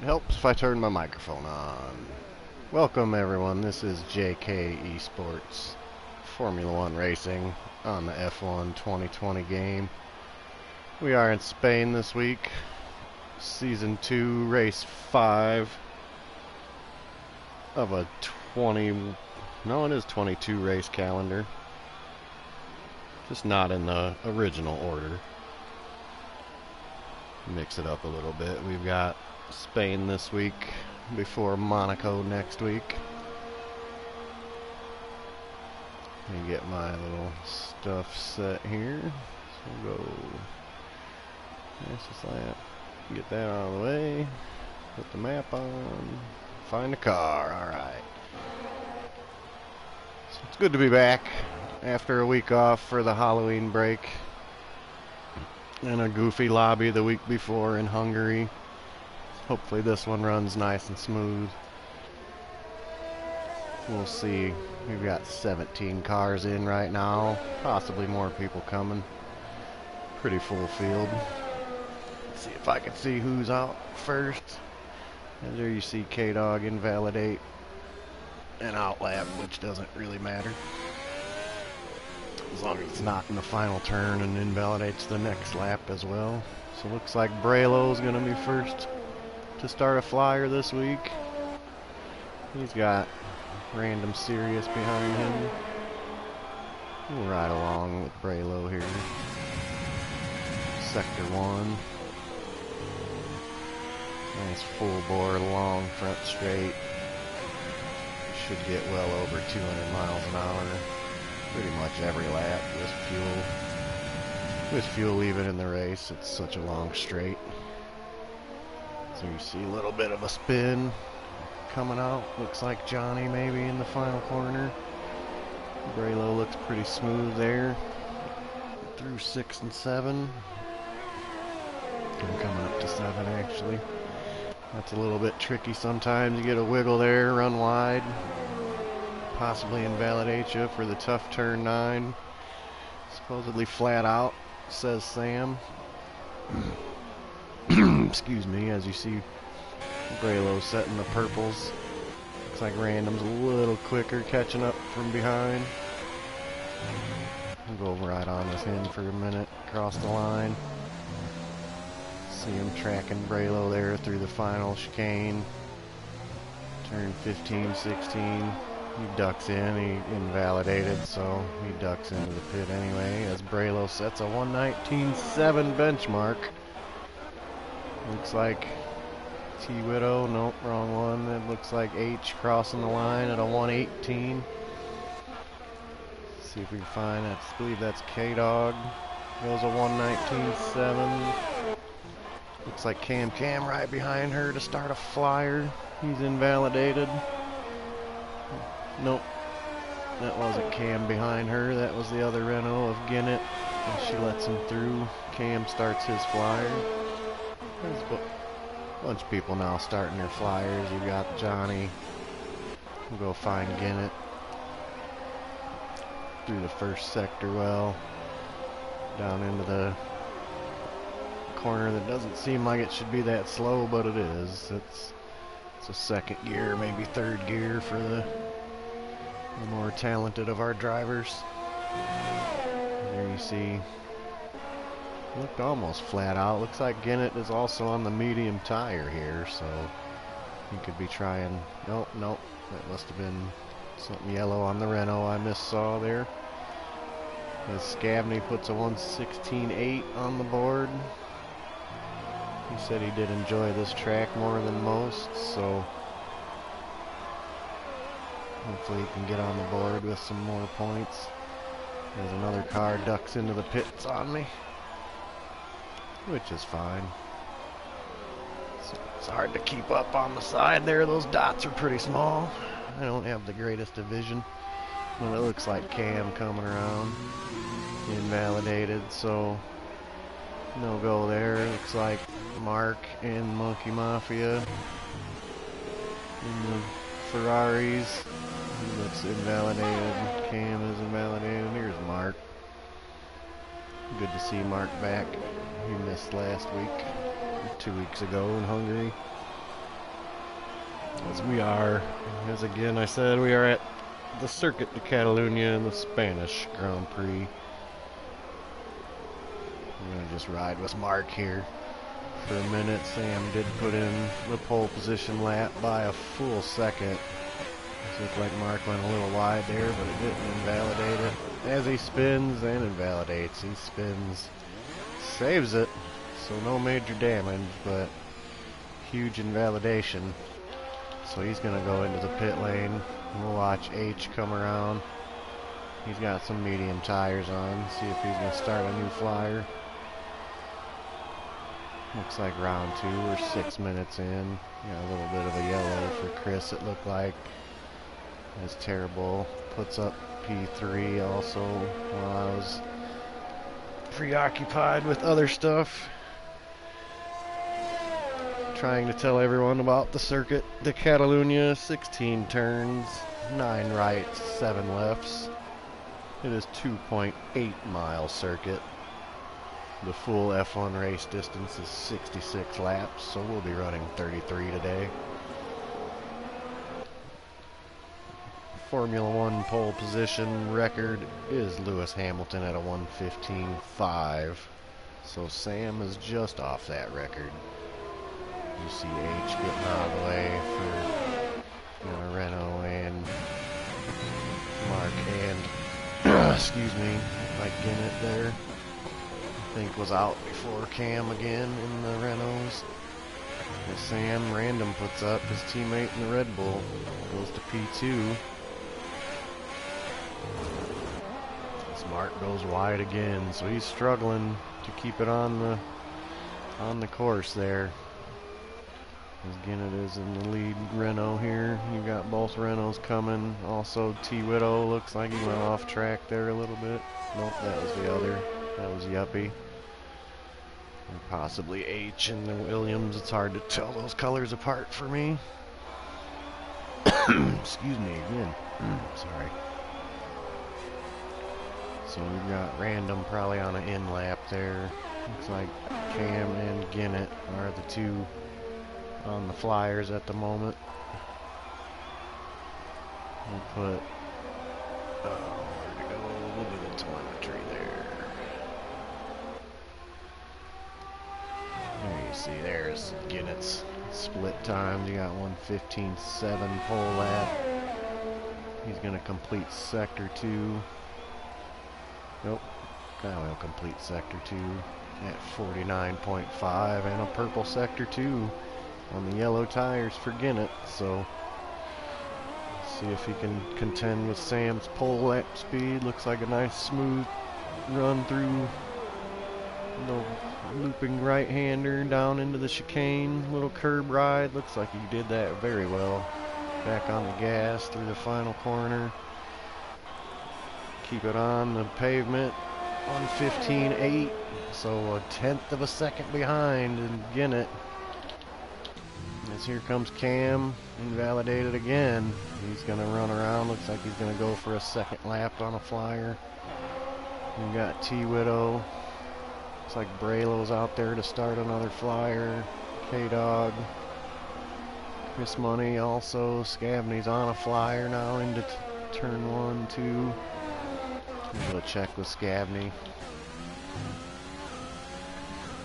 It helps if I turn my microphone on. Welcome everyone, this is JKeSports Formula 1 Racing on the F1 2020 game. We are in Spain this week, Season 2, Race 5 of a 22 race calendar. Just not in the original order. Mix it up a little bit. We've got Spain this week before Monaco next week. Let me get my little stuff set here. So we'll go. That's just that. Get that out of the way. Put the map on. Find a car. Alright. So it's good to be back after a week off for the Halloween break. And a goofy lobby the week before in Hungary. Hopefully this one runs nice and smooth. We'll see. We've got 17 cars in right now. Possibly more people coming. Pretty full field. Let's see if I can see who's out first. And there you see K-Dog invalidate an outlap, which doesn't really matter. As long as it's not in the final turn and invalidates the next lap as well. So it looks like Braylo's going to be first to start a flyer this week. He's got Random Sirius behind him. We'll ride along with Braylo here. Sector 1. Nice full bore, long front straight. Should get well over 200 miles an hour. Pretty much every lap with fuel. With fuel even in the race, it's such a long straight. So you see a little bit of a spin coming out. Looks like Johnny maybe in the final corner. Braylo looks pretty smooth there. Through 6 and 7. I'm coming up to 7 actually. That's a little bit tricky sometimes. You get a wiggle there, run wide. Possibly invalidate you for the tough turn 9. Supposedly flat out, says Sam. Excuse me, as you see Braylo setting the purples. Looks like Random's a little quicker catching up from behind. We'll go right on with him for a minute, across the line. See him tracking Braylo there through the final chicane. Turn 15, 16. He ducks in, he invalidated, so he ducks into the pit anyway, as Braylo sets a 1:19.7 benchmark. Looks like T-Widow, nope, wrong one. It looks like H crossing the line at a 1:18. See if we can find that. I believe that's K-Dog. Goes a 1:19.7. Looks like Cam right behind her to start a flyer. He's invalidated. Nope, that wasn't Cam behind her. That was the other Renault of Ginnett. And she lets him through. Cam starts his flyer. There's a bunch of people now starting their flyers. You got Johnny. We'll go find Ginnett. Through the first sector well. Down into the corner that doesn't seem like it should be that slow, but it is. It's a second gear, maybe third gear for the more talented of our drivers. There you see, looked almost flat out. Looks like Ginnett is also on the medium tire here, so he could be trying. Nope, that must have been something yellow on the Renault I missaw there. As Scabney puts a 1:16.8 on the board. He said he did enjoy this track more than most, so hopefully he can get on the board with some more points. There's another car ducks into the pits on me, which is fine. It's hard to keep up on the side there. Those dots are pretty small. I don't have the greatest of vision. Well, it looks like Cam coming around. Invalidated, so no go there. Looks like Mark and Monkey Mafia in the Ferraris. He looks invalidated. Cam is invalidated. Here's Mark. Good to see Mark back. He missed last week, 2 weeks ago in Hungary. As we are, as again I said, we are at the Circuit de Catalunya in the Spanish Grand Prix. I'm going to just ride with Mark here for a minute. Sam did put in the pole position lap by a full second. It looked like Mark went a little wide there, but it didn't invalidate it. As he spins and invalidates, he spins, saves it, so no major damage, but huge invalidation. So he's going to go into the pit lane. We'll watch H come around. He's got some medium tires on. See if he's going to start a new flyer. Looks like round 2. We're 6 minutes in. Got a little bit of a yellow for Chris, it looked like. That's terrible. Puts up P3 also while I was preoccupied with other stuff. Trying to tell everyone about the Circuit de Catalunya. 16 turns, 9 rights, 7 lefts. It is 2.8 mile circuit. The full F1 race distance is 66 laps, so we'll be running 33 today. Formula 1 pole position record is Lewis Hamilton at a 1:15.5. So Sam is just off that record. You see H getting out of the way for Renault and Mark and excuse me, Mike Ginnett there. I think was out before Cam again in the Renaults. And Sam random puts up his teammate in the Red Bull, goes to P2. Mark goes wide again, so he's struggling to keep it on the course there. Again, it is in the lead Renault here. You got both Renaults coming. Also, T. Widow looks like he went off track there a little bit. Nope, that was the other. That was Yuppie. Or possibly H and the Williams. It's hard to tell those colors apart for me. Excuse me again. Sorry. So we've got random probably on an in lap there. Looks like Cam and Ginnett are the two on the flyers at the moment. We'll put, where to go? We'll do the telemetry there. There you see, there's Ginnett's split times. You got 1:15.7 pole lap. He's going to complete sector 2. Nope, now he'll complete sector 2 at 49.5 and a purple sector 2 on the yellow tires for Ginnett. So see if he can contend with Sam's pole lap speed. Looks like a nice smooth run through the looping right-hander down into the chicane. Little curb ride. Looks like he did that very well. Back on the gas through the final corner. Keep it on the pavement. 1:15.8. So a 1/10 of a second behind in Ginnett. As here comes Cam, invalidated again. He's going to run around. Looks like he's going to go for a second lap on a flyer. We got T. Widow. Looks like Braylo's out there to start another flyer. K-Dog. Chris Money also. Scabney's on a flyer now into turn 1, 2. We'll go check with Scabney.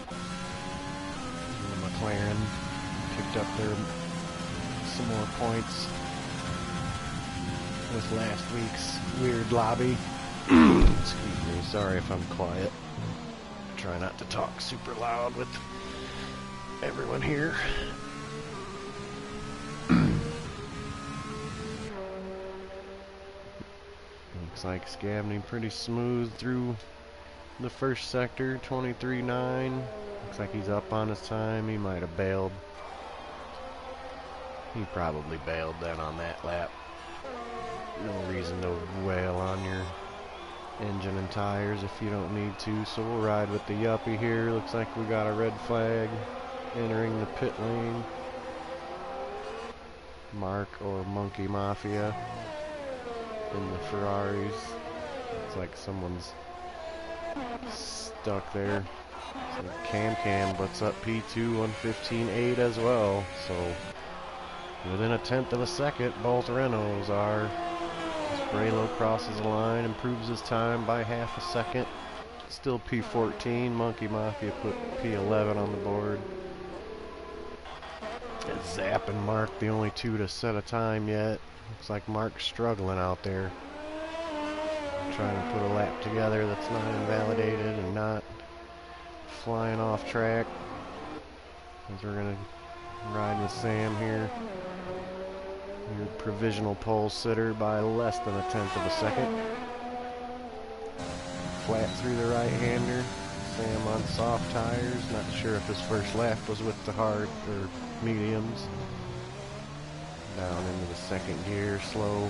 The McLaren picked up some more points with last week's weird lobby. Excuse me, sorry if I'm quiet. Try not to talk super loud with everyone here. Looks like Scabney pretty smooth through the first sector, 23.9. Looks like he's up on his time. He might have bailed. He probably bailed then on that lap. No reason to wail on your engine and tires if you don't need to. So we'll ride with the Yuppie here. Looks like we got a red flag entering the pit lane. Mark or Monkey Mafia in the Ferraris. Looks like someone's stuck there. So Cam butts up P2 1:15.8 as well. So Within a tenth of a second, both Renaults are. Spraylow crosses the line, improves his time by half a second. Still P14. Monkey Mafia put P11 on the board. And Zap and Mark, the only two to set a time yet. Looks like Mark's struggling out there, trying to put a lap together that's not invalidated and not flying off track. As we're going to ride with Sam here. Your provisional pole sitter by less than a tenth of a second. Flat through the right-hander. Sam on soft tires. Not sure if his first lap was with the hard or mediums. Down into the second gear, slow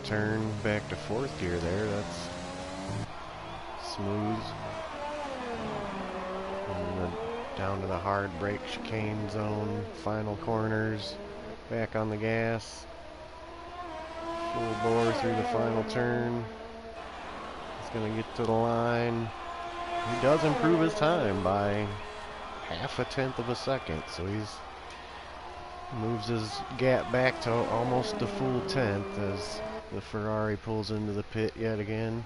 turn back to fourth gear there. That's smooth. And down to the hard brake chicane zone, final corners. Back on the gas. Full bore through the final turn. He's going to get to the line. He does improve his time by half a tenth of a second, so he's moves his gap back to almost a full tenth as the Ferrari pulls into the pit yet again.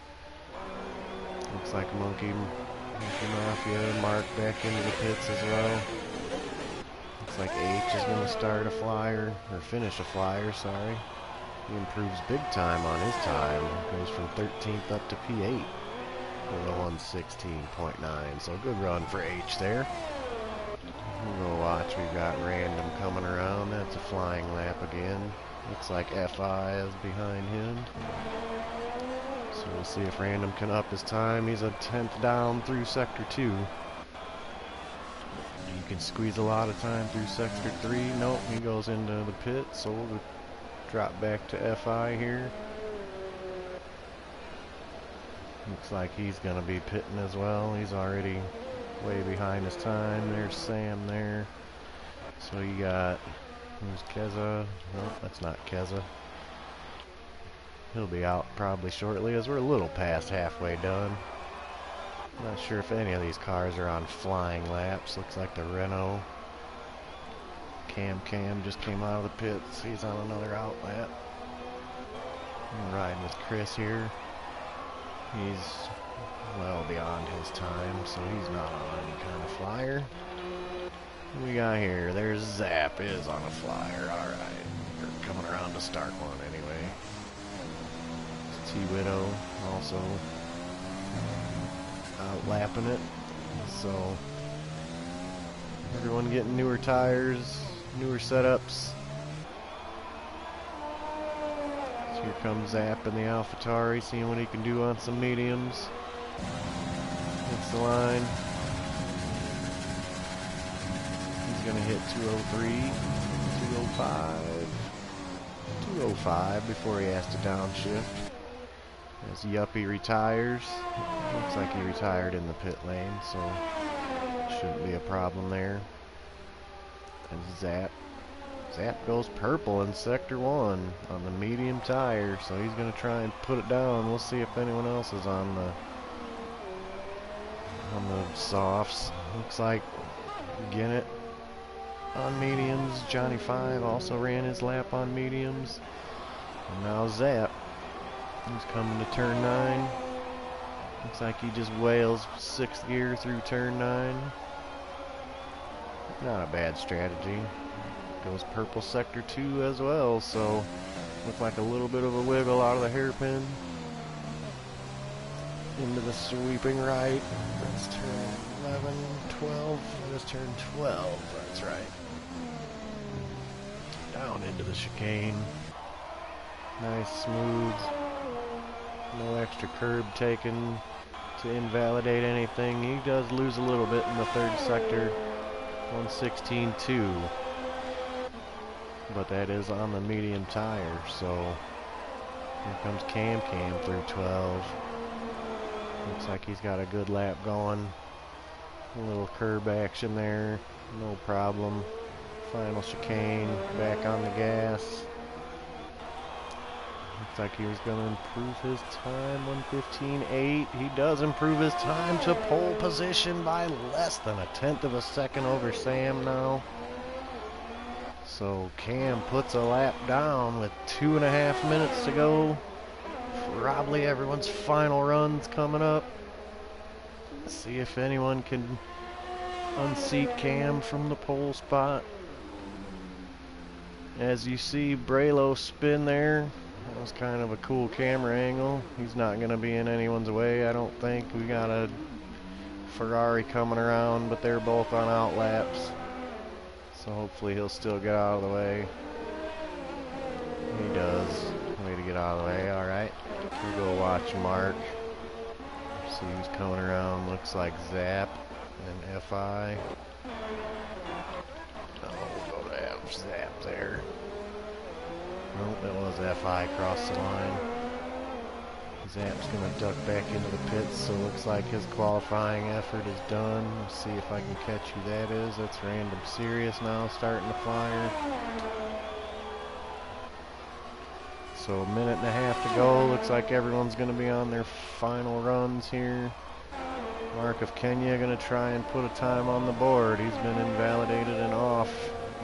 Looks like Monkey Mafia, Mark back into the pits as well. Looks like H is going to start a flyer, or finish a flyer, sorry. He improves big time on his time. Goes from 13th up to P8 with a 116.9. So good run for H there. We'll watch, we've got Random coming around. That's a flying lap again. Looks like FI is behind him. So we'll see if Random can up his time. He's a 10th down through Sector 2. You can squeeze a lot of time through Sector 3. Nope, he goes into the pit, so we'll drop back to FI here. Looks like he's going to be pitting as well. He's already way behind his time. There's Sam there. So you got, who's Keza? Nope, that's not Keza. He'll be out probably shortly as we're a little past halfway done. Not sure if any of these cars are on flying laps. Looks like the Renault. Cam just came out of the pits. He's on another out lap. I'm riding with Chris here. He's well beyond his time, so he's not on any kind of flyer. What we got here? There's Zap is on a flyer. Alright. They're coming around to start one anyway. T-Widow also outlapping it. So everyone getting newer tires, newer setups. So here comes Zap in the AlphaTauri, seeing what he can do on some mediums. Hits the line. He's going to hit 203, 205, 205 before he has to downshift. As Yuppie retires. Looks like he retired in the pit lane, so shouldn't be a problem there. And Zap goes purple in Sector 1 on the medium tire, so he's going to try and put it down. We'll see if anyone else is on the softs. Looks like Ginnett on mediums. Johnny 5 also ran his lap on mediums. And now Zap. He's coming to turn 9. Looks like he just wails 6th gear through turn 9. Not a bad strategy. Goes purple Sector 2 as well, so look like a little bit of a wiggle out of the hairpin. Into the sweeping right. That's turn 11, 12. That's turn 12. That's right. Down into the chicane. Nice, smooth. No extra curb taken to invalidate anything. He does lose a little bit in the third sector. 116.2. But that is on the medium tire, so here comes Cam through 12. Looks like he's got a good lap going. A little curb action there, no problem. Final chicane, back on the gas. Looks like he was going to improve his time, 1:15.8. He does improve his time to pole position by less than a tenth of a second over Sam now. So Cam puts a lap down with 2.5 minutes to go. Probably everyone's final run's coming up. See if anyone can unseat Cam from the pole spot. As you see Braylo spin there, that was kind of a cool camera angle. He's not going to be in anyone's way, I don't think. We got a Ferrari coming around, but they're both on out laps. So hopefully he'll still get out of the way. He does. Way to get out of the way, alright. We'll go watch Mark. See who's coming around. Looks like Zap and FI. Oh, we'll go to Zap there. Nope, it was FI across the line. Zap's going to duck back into the pits, so it looks like his qualifying effort is done. Let's see if I can catch who that is. That's Random Serious now starting the flyer. So 1.5 minutes to go. Looks like everyone's going to be on their final runs here. Mark of Kenya going to try and put a time on the board. He's been invalidated and off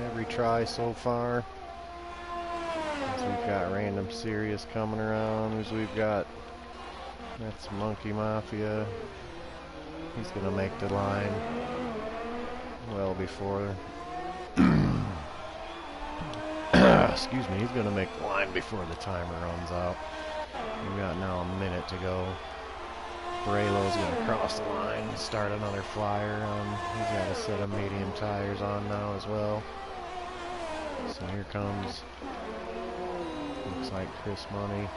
every try so far. So we've got Random Serious coming around. As we've got, that's Monkey Mafia. He's going to make the line well before. Excuse me, he's going to make the line before the timer runs out. We've got now 1 minute to go. Braylo's going to cross the line and start another flyer. He's got a set of medium tires on now as well. So here comes, looks like Chris Money.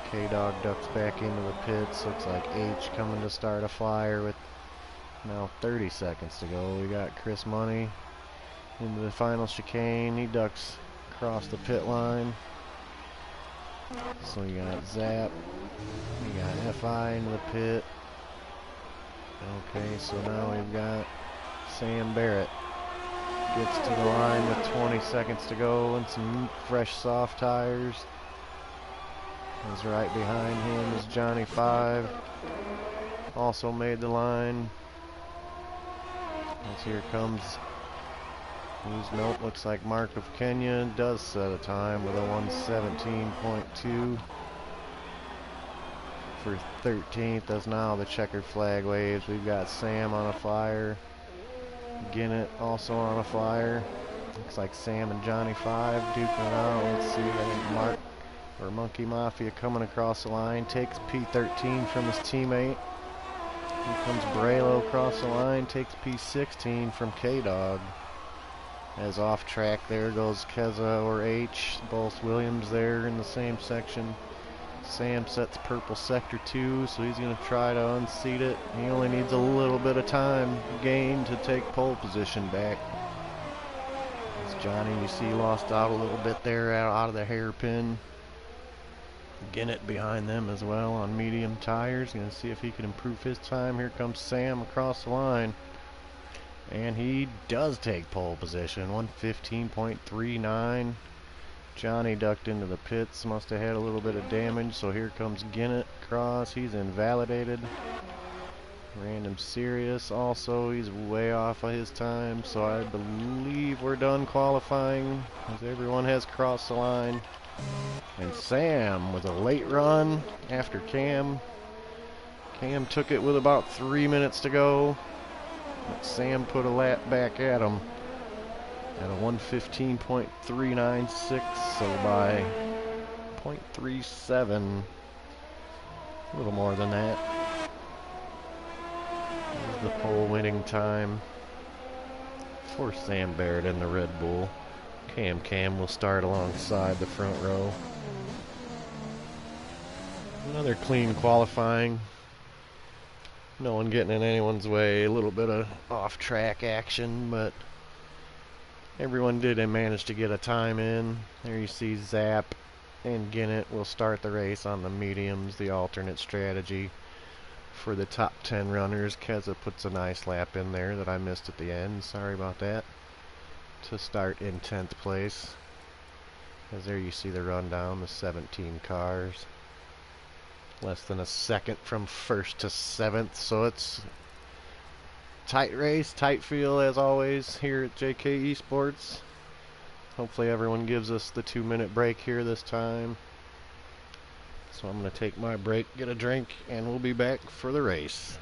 K-Dog ducks back into the pits. Looks like H coming to start a flyer with now 30 seconds to go. We got Chris Money into the final chicane. He ducks across the pit line. So you got Zap. You got FI into the pit. Okay, so now we've got Sam Barrett. Gets to the line with 20 seconds to go and some fresh soft tires. Is right behind him is Johnny 5. Also made the line. As here comes, nope, looks like Mark of Kenya does set a time with a 1:17.2 for 13th. As now the checkered flag waves. We've got Sam on a flyer. Ginnett also on a flyer. Looks like Sam and Johnny 5 duking it out. Let's see, I think Mark or Monkey Mafia coming across the line, takes P13 from his teammate. Here comes Braylo across the line, takes P16 from K-Dog. As off track there goes Keza or H, both Williams there in the same section. Sam sets purple sector 2, so he's going to try to unseat it. He only needs a little bit of time gain to take pole position back. As Johnny, you see, lost out a little bit there out of the hairpin. Ginnett behind them as well on medium tires. Going to see if he can improve his time. Here comes Sam across the line. And he does take pole position. 1:15.39. Johnny ducked into the pits. Must have had a little bit of damage. So here comes Ginnett across. He's invalidated. Random Serious also. He's way off of his time. So I believe we're done qualifying, as everyone has crossed the line. And Sam with a late run after Cam. Cam took it with about 3 minutes to go. But Sam put a lap back at him at a 1:15.396, so by 0.37, a little more than that. There's the pole winning time for Sam Barrett in the Red Bull. Cam will start alongside the front row. Another clean qualifying. No one getting in anyone's way. A little bit of off-track action, but everyone did manage to get a time in. There you see Zap and Ginnett will start the race on the mediums, the alternate strategy for the top 10 runners. Keza puts a nice lap in there that I missed at the end. Sorry about that. To start in 10th place. As there you see the rundown, the 17 cars. Less than a second from 1st to 7th, so it's tight race, tight field as always here at JKeSports. Hopefully everyone gives us the 2-minute break here this time. So I'm going to take my break, get a drink, and we'll be back for the race.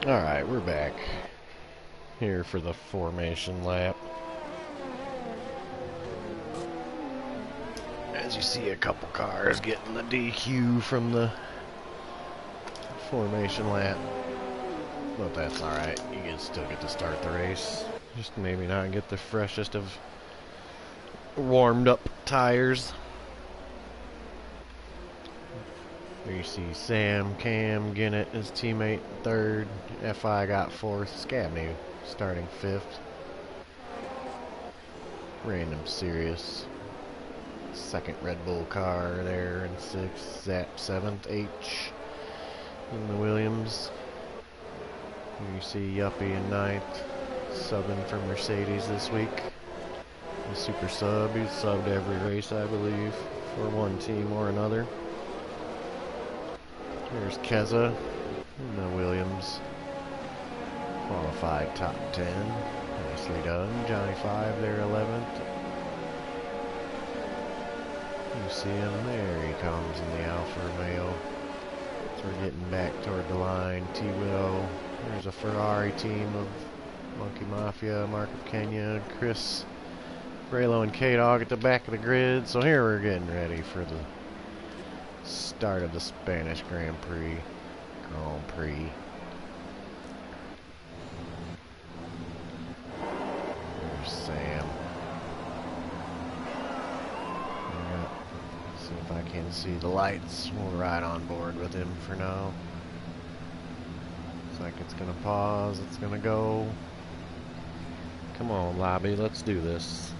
Alright, we're back here for the formation lap. As you see, a couple cars getting the DQ from the formation lap. But that's alright, you can still get to start the race. Just maybe not get the freshest of warmed up tires. There you see Sam, Cam, Ginnett, his teammate, third. FI got fourth. Scabney starting fifth. Random Sirius. Second Red Bull car there in sixth. Zap seventh. H in the Williams. Here you see Yuppie in ninth. Subbing for Mercedes this week. The super sub. He's subbed every race, I believe, for one team or another. Here's Keza in the Williams. Qualified top 10. Nicely done. Johnny 5 there, 11th. You see him there. He comes in the Alfa Romeo. So we're getting back toward the line. T-Widow. There's a Ferrari team of Monkey Mafia, Mark of Kenya, Chris, Raylo, and K-Dog at the back of the grid. So here we're getting ready for the start of the Spanish Grand Prix. There's Sam. See if I can see the lights. We'll ride on board with him for now. Looks like it's gonna pause. It's gonna go. Come on, lobby. Let's do this.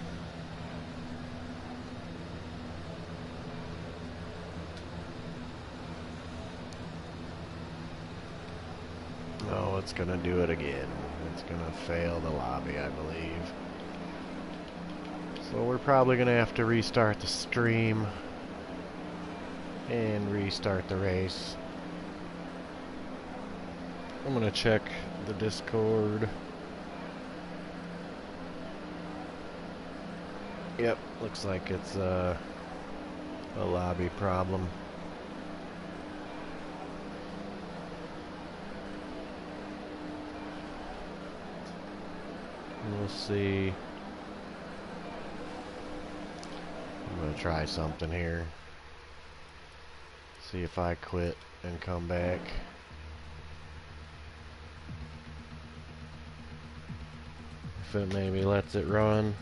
Oh, it's gonna do it again. It's gonna fail the lobby, I believe. So we're probably gonna have to restart the stream and restart the race. I'm gonna check the Discord. Yep, looks like it's a lobby problem. We'll see. I'm gonna try something here. See if I quit and come back. If it maybe lets it run.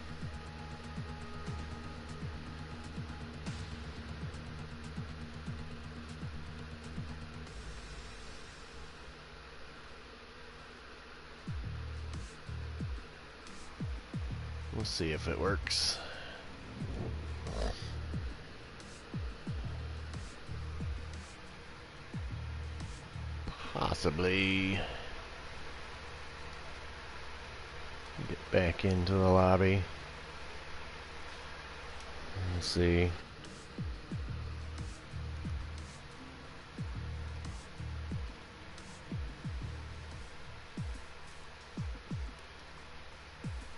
We'll see if it works. Possibly. Get back into the lobby. We'll see.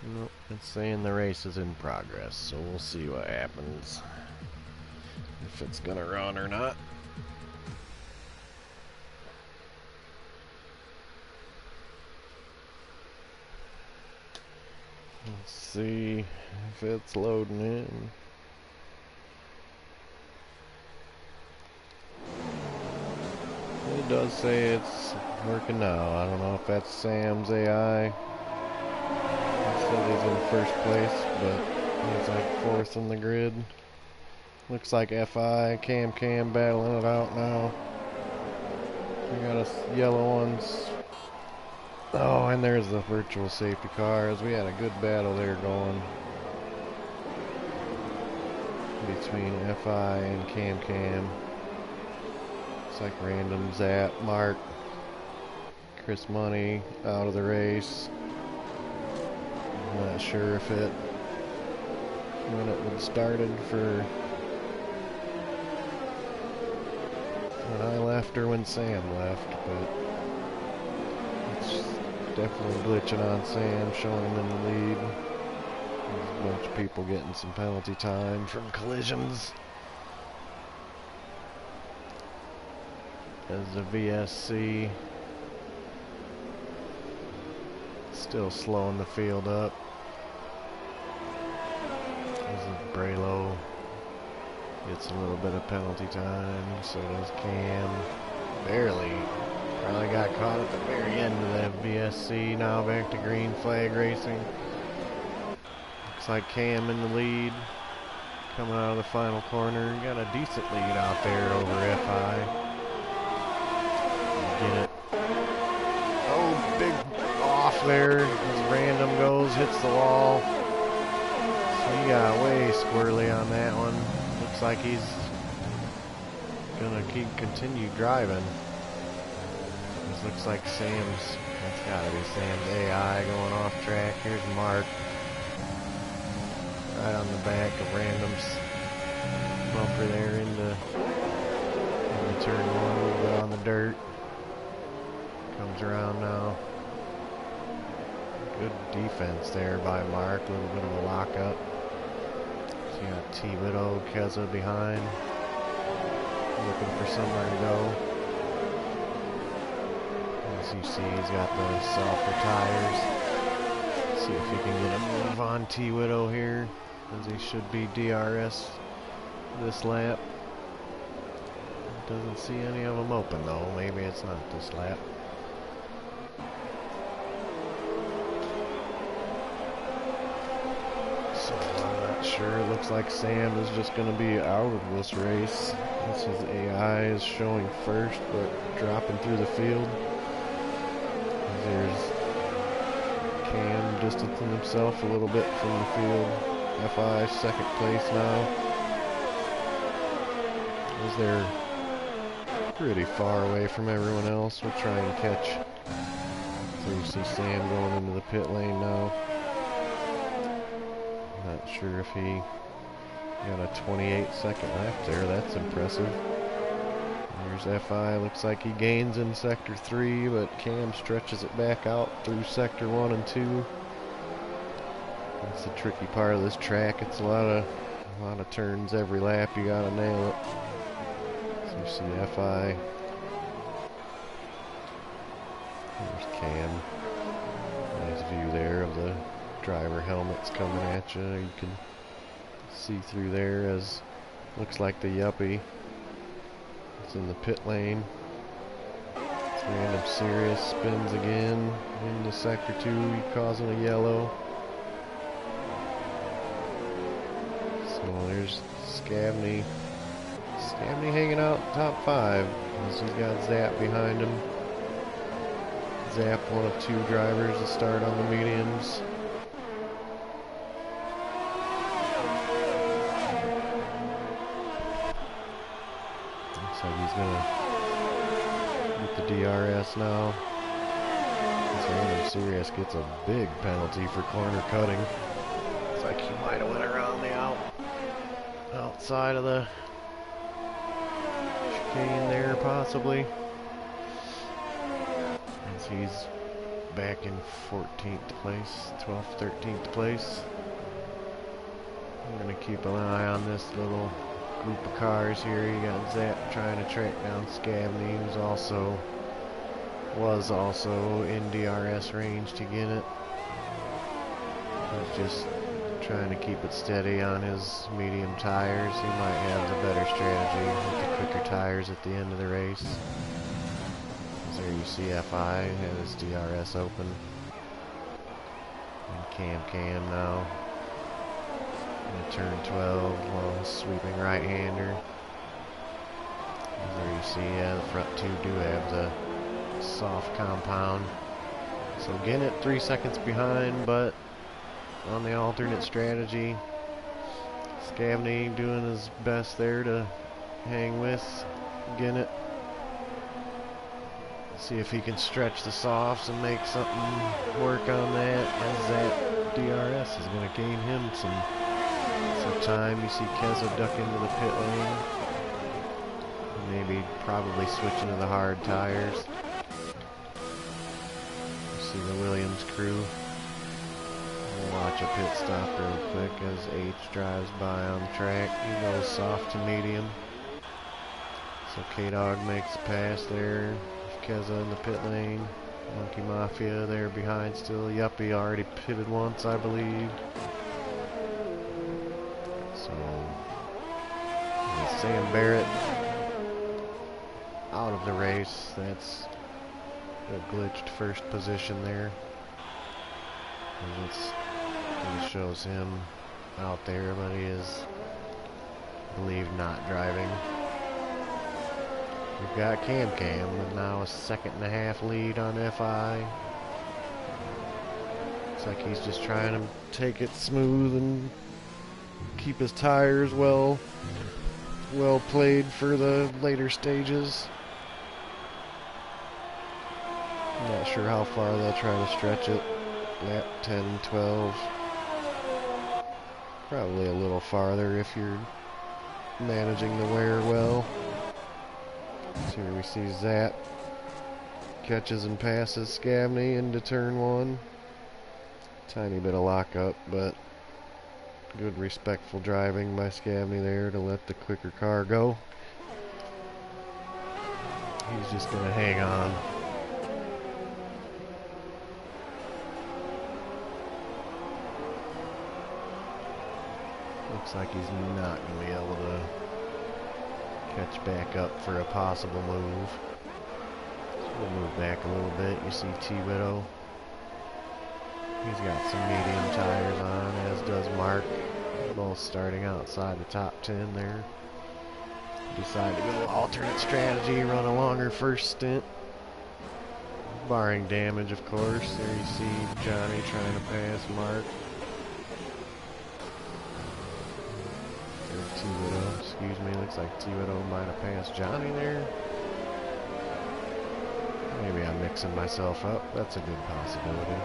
Nope, it's saying the race is in progress, so we'll see what happens. If it's gonna run or not. Let's see if it's loading in. It does say it's working now. I don't know if that's Sam's AI. He said he's in first place, but he's like fourth in the grid. Looks like FI, Cam battling it out now. We got a yellow ones. Oh, and there's the virtual safety cars. We had a good battle there going between FI and Cam. It's like random Zap, Mark, Chris Money out of the race. I'm not sure if it when it would started for when I left or when Sam left, but it's definitely glitching on Sam, showing him in the lead. There's a bunch of people getting some penalty time from collisions. As the VSC still slowing the field up. As the Braylow gets a little bit of penalty time, so does Cam. Barely. Probably got caught at the very end of that VSC. Now back to green flag racing. Looks like Cam in the lead. Coming out of the final corner. Got a decent lead out there over FI. Get it. Oh, big off there. As random goes, hits the wall. So he got way squirrely on that one. Looks like he's gonna continue driving. This looks like Sam's. That's gotta be Sam's AI going off track. Here's Mark. Right on the back of randoms. Bumper there into turn one, a little bit on the dirt. Comes around now. Good defense there by Mark. A little bit of a lockup. So you got T-Widow, Keza behind. Looking for somewhere to go. As you see, he's got the softer tires. See if he can get a move on T-Widow here, as he should be DRS this lap. Doesn't see any of them open though. Maybe it's not this lap. So I'm not sure. It looks like Sam is just going to be out of this race. This his AI is showing first, but dropping through the field. There's Cam distancing himself a little bit from the field. FI second place now. As they're pretty far away from everyone else. We'll try and catch. So you see Sam going into the pit lane now. Not sure if he got a 28-second lap there. That's impressive. There's FI. Looks like he gains in sector 3, but Cam stretches it back out through sector 1 and 2. That's the tricky part of this track. It's a lot of turns every lap. You gotta nail it. So you see FI. There's Cam. Nice view there of the driver helmets coming at you. You can see through there as looks like the Yuppie. It's in the pit lane. Random Serious spins again into sector 2, causing a yellow. So there's Scavney. Scavney hanging out top 5. As he's got Zap behind him. Zap, one of 2 drivers to start on the mediums. Looks like he's gonna get the DRS now. This Random Serious gets a big penalty for corner cutting. Looks like he might have went around the outside of the chicane there, possibly. As he's back in 14th place, 12th, 13th place. I'm gonna keep an eye on this little group of cars here. You got Zap trying to track down Scavney, who's was also in DRS range to get it. He's just trying to keep it steady on his medium tires. He might have the better strategy with the quicker tires at the end of the race. So there you see FI has DRS open. And Cam now. In turn 12, long sweeping right-hander. There you see, the front 2 do have the soft compound. So again at 3 seconds behind, but on the alternate strategy. Scavney doing his best there to hang with Ginnett. See if he can stretch the softs and make something work on that, as that DRS is going to gain him some time. You see Keza duck into the pit lane. Maybe probably switching to the hard tires. You see the Williams crew. We'll watch a pit stop real quick as H drives by on the track. He goes soft to medium. So K-Dog makes a pass there. Keza in the pit lane. Monkey Mafia there behind still. Yuppie already pitted once, I believe. So Sam Barrett out of the race. That's a glitched first position there. It shows him out there, but he is, I believe, not driving. We've got Cam with now a 1.5-second lead on FI. Looks like he's just trying to take it smooth and keep his tires well played for the later stages. I'm not sure how far they'll try to stretch it. Lap 10, 12. Probably a little farther if you're managing the wear well. So here we see Zap catches and passes Scavney into turn 1. Tiny bit of lockup, but good respectful driving by Scavney there to let the quicker car go. He's just going to hang on. Looks like he's not going to be able to catch back up for a possible move. So we'll move back a little bit. You see T-Widow. He's got some medium tires on, as does Mark. Both starting outside the top 10 there. Decide to go alternate strategy, run a longer first stint. Barring damage, of course. There you see Johnny trying to pass Mark. T-Widow, excuse me, looks like T-Widow might have passed Johnny there. Maybe I'm mixing myself up. That's a good possibility.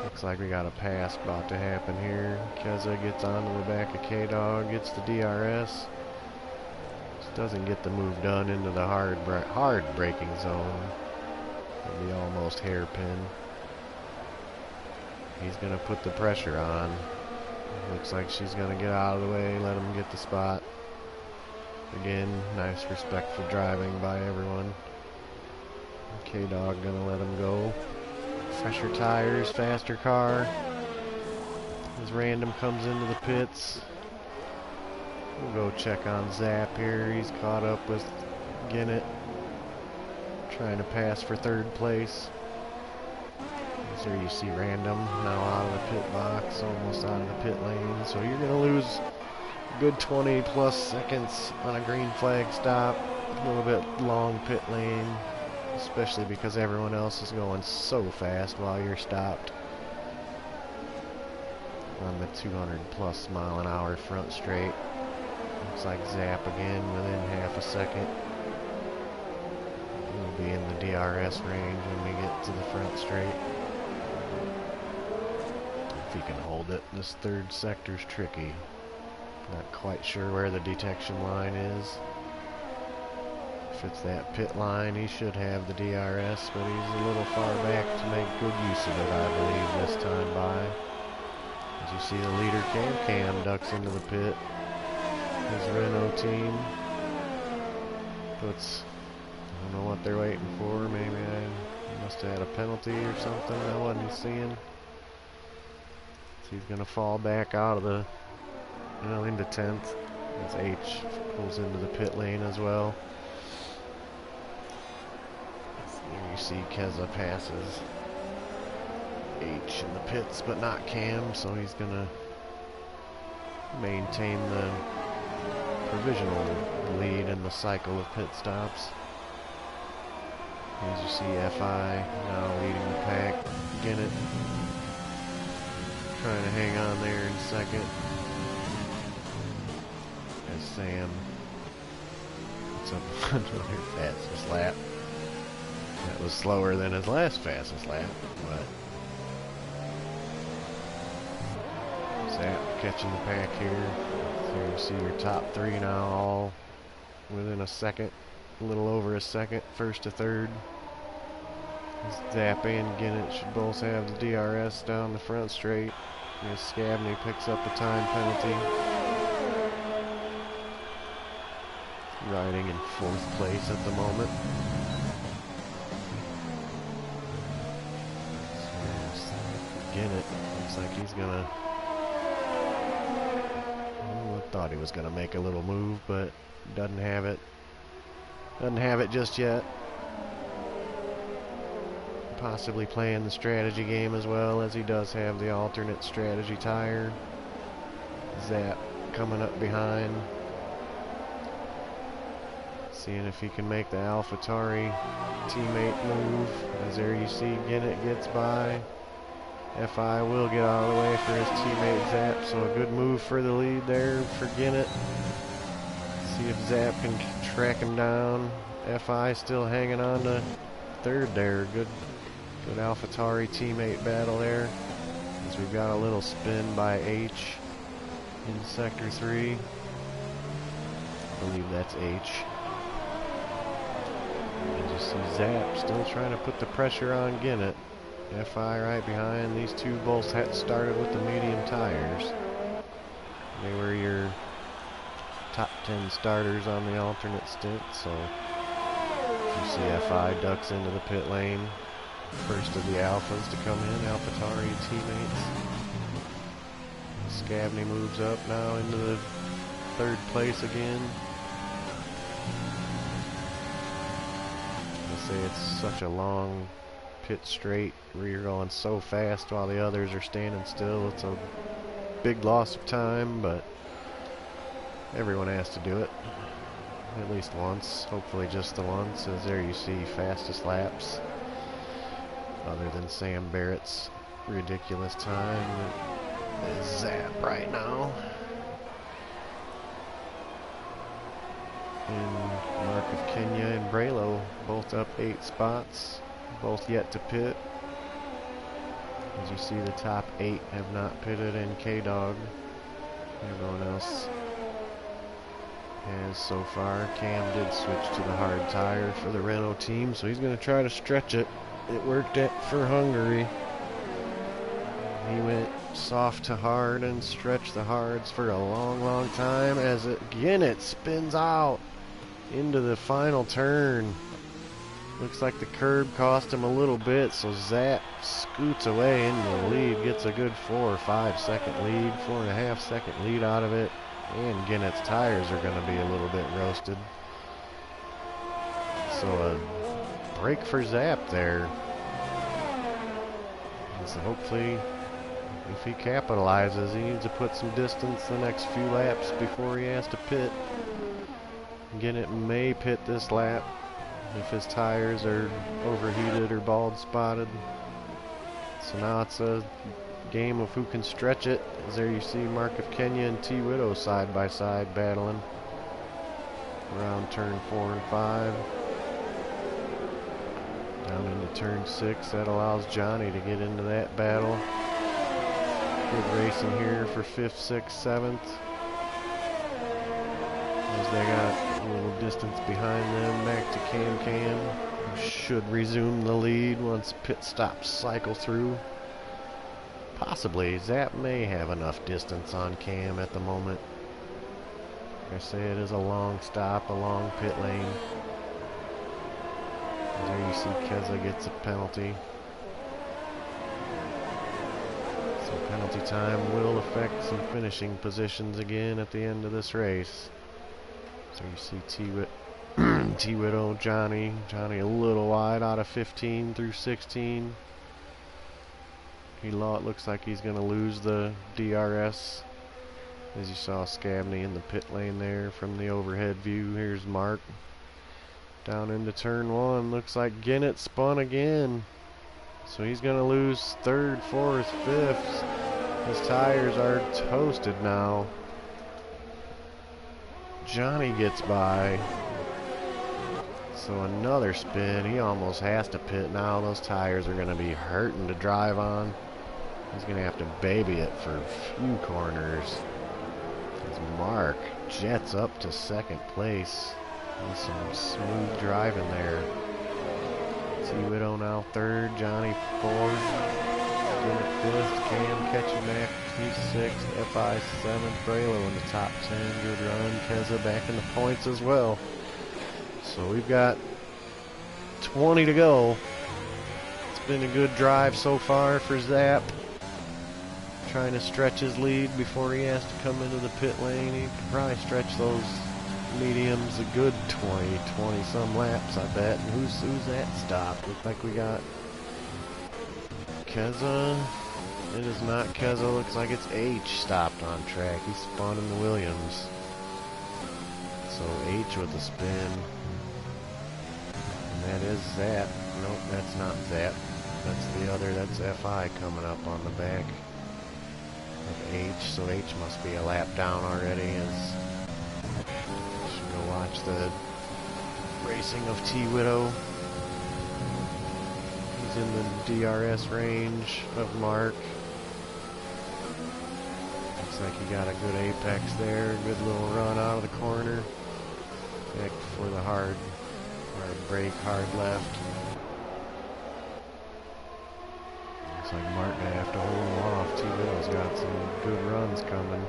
Looks like we got a pass about to happen here. Keza gets onto the back of K-Dog, gets the DRS. doesn't get the move done into the hard braking zone, it'll be almost hairpin. He's going to put the pressure on. Looks like she's going to get out of the way, let him get the spot. Again, nice respectful driving by everyone. K-Dog going to let him go. Fresher tires, faster car. As Random comes into the pits. We'll go check on Zap here. He's caught up with Ginnett, trying to pass for third place. There you see Random now out of the pit box, almost out of the pit lane. So you're going to lose a good 20 plus seconds on a green flag stop. A little bit long pit lane, especially because everyone else is going so fast while you're stopped on the 200 plus mile an hour front straight. Looks like Zap again within half a second. We'll be in the DRS range when we get to the front straight. If he can hold it. This third sector's tricky. Not quite sure where the detection line is. If it's that pit line, he should have the DRS, but he's a little far back to make good use of it, I believe, this time by. As you see, the leader Cam ducks into the pit. His Renault team puts, I don't know what they're waiting for. Maybe I must have had a penalty or something I wasn't seeing. So he's going to fall back out of the, into 10th. As H pulls into the pit lane as well. There you see Keza passes H in the pits, but not Cam, so he's going to maintain the provisional lead in the cycle of pit stops. As you see FI now leading the pack. Ginnett trying to hang on there in second. As Sam puts up another fastest lap. That was slower than his last fastest lap, but Zap catching the pack here. So you see your top three now all within a second, a little over a second, first to third. Zap and Ginnett should both have the DRS down the front straight. As Scabney picks up the time penalty. Riding in fourth place at the moment. Ginnett looks like he's gonna. I thought he was gonna make a little move, but doesn't have it. Doesn't have it just yet. Possibly playing the strategy game as well, as he does have the alternate strategy tire. Zap coming up behind. Seeing if he can make the AlphaTauri teammate move. As there you see Ginnett gets by. FI will get out of the way for his teammate Zap, so a good move for the lead there for Ginnett. See if Zap can track him down. FI still hanging on to third there. Good AlphaTauri teammate battle there. As we've got a little spin by H in sector 3. I believe that's H. And you see Zap still trying to put the pressure on Ginnett. FI right behind. These two both had started with the medium tires. They were your top 10 starters on the alternate stint, so you see FI ducks into the pit lane. First of the Alphas to come in, AlphaTauri teammates. Scabney moves up now into the third place again. I say it's such a long pit straight where you're going so fast while the others are standing still. It's a big loss of time, but everyone has to do it at least once, hopefully just the once. As there you see fastest laps other than Sam Barrett's ridiculous time is Zap right now. And Mark of Kenya and Braylo both up 8 spots, both yet to pit. As you see, the top 8 have not pitted, and K-Dog. Everyone else Has so far. Cam did switch to the hard tire for the Renault team, so he's going to try to stretch it. It worked for Hungary. He went soft to hard and stretched the hards for a long, long time as it spins out into the final turn. Looks like the curb cost him a little bit, so Zap scoots away into the lead, gets a good 4 or 5 second lead, 4.5 second lead out of it, and Ginnett's tires are going to be a little bit roasted. So a break for Zap there. And so hopefully, if he capitalizes, he needs to put some distance the next few laps before he has to pit. Ginnett may pit this lap if his tires are overheated or bald spotted. So now it's a game of who can stretch it. As there you see Mark of Kenya and T. Widow side by side battling around turn 4 and 5. Down into turn 6, that allows Johnny to get into that battle. Good racing here for 5th, 6th, 7th. As they got a little distance behind them, back to Cam, who should resume the lead once pit stops cycle through. Possibly, Zap may have enough distance on Cam at the moment. Like I say, it is a long stop, a long pit lane. There you see Keza gets a penalty. So penalty time will affect some finishing positions again at the end of this race. So you see T. Widow, Johnny a little wide out of 15 through 16. It looks like he's going to lose the DRS. As you saw Scabney in the pit lane there from the overhead view. Here's Mark. Down into turn 1. Looks like Ginnett spun again. So he's going to lose 3rd, 4th, 5th. His tires are toasted now. Johnny gets by. So another spin. He almost has to pit now. Those tires are going to be hurting to drive on. He's going to have to baby it for a few corners. As Mark jets up to 2nd place. With some smooth driving there. T. Widow now 3rd. Johnny 4th. Ginnett 5th. Cam catching back. He's 6th. FI 7th. Braylo in the top 10. Good run. Keza back in the points as well. So we've got 20 to go. It's been a good drive so far for Zap. Trying to stretch his lead before he has to come into the pit lane. He could probably stretch those mediums a good 20 some laps, I bet. And who's that stop? Looks like we got Keza. It is not Keza. Looks like it's H stopped on track. He spun in the Williams. So H with a spin. And that is Zap. Nope, that's not Zap. That's the other. That's FI coming up on the back of H. So H must be a lap down already. As should go watch the racing of T. Widow. He's in the DRS range of Mark. Looks like he got a good apex there. Good little run out of the corner. Back for the hard brake, hard left. Looks like Mark gonna have to hold him off. T. Widow's got some good runs coming.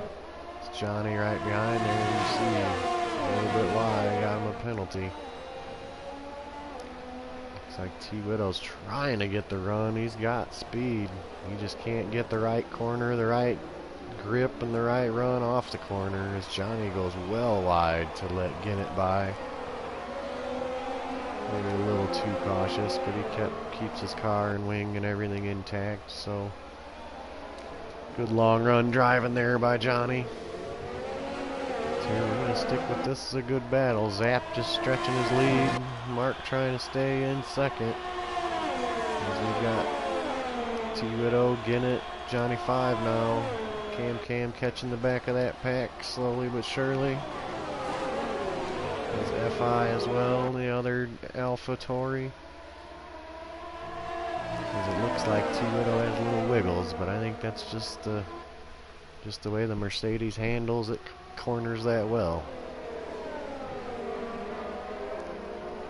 It's Johnny right behind there. You see a little bit wide. Got him a penalty. Looks like T. Widow's trying to get the run. He's got speed. He just can't get the right corner, the right grip, and the right run off the corner as Johnny goes well wide to let Ginnett by. Maybe a little too cautious, but he keeps his car and wing and everything intact. So good long run driving there by Johnny. So we're going to stick with this. Is a good battle. Zap just stretching his lead. Mark trying to stay in 2nd. As we've got T. Widow, Ginnett, Johnny 5 now. Cam catching the back of that pack slowly but surely. There's FI as well, the other Alpha Tori. As it looks like T. Widow has little wiggles, but I think that's just the way the Mercedes handles it, corners that well.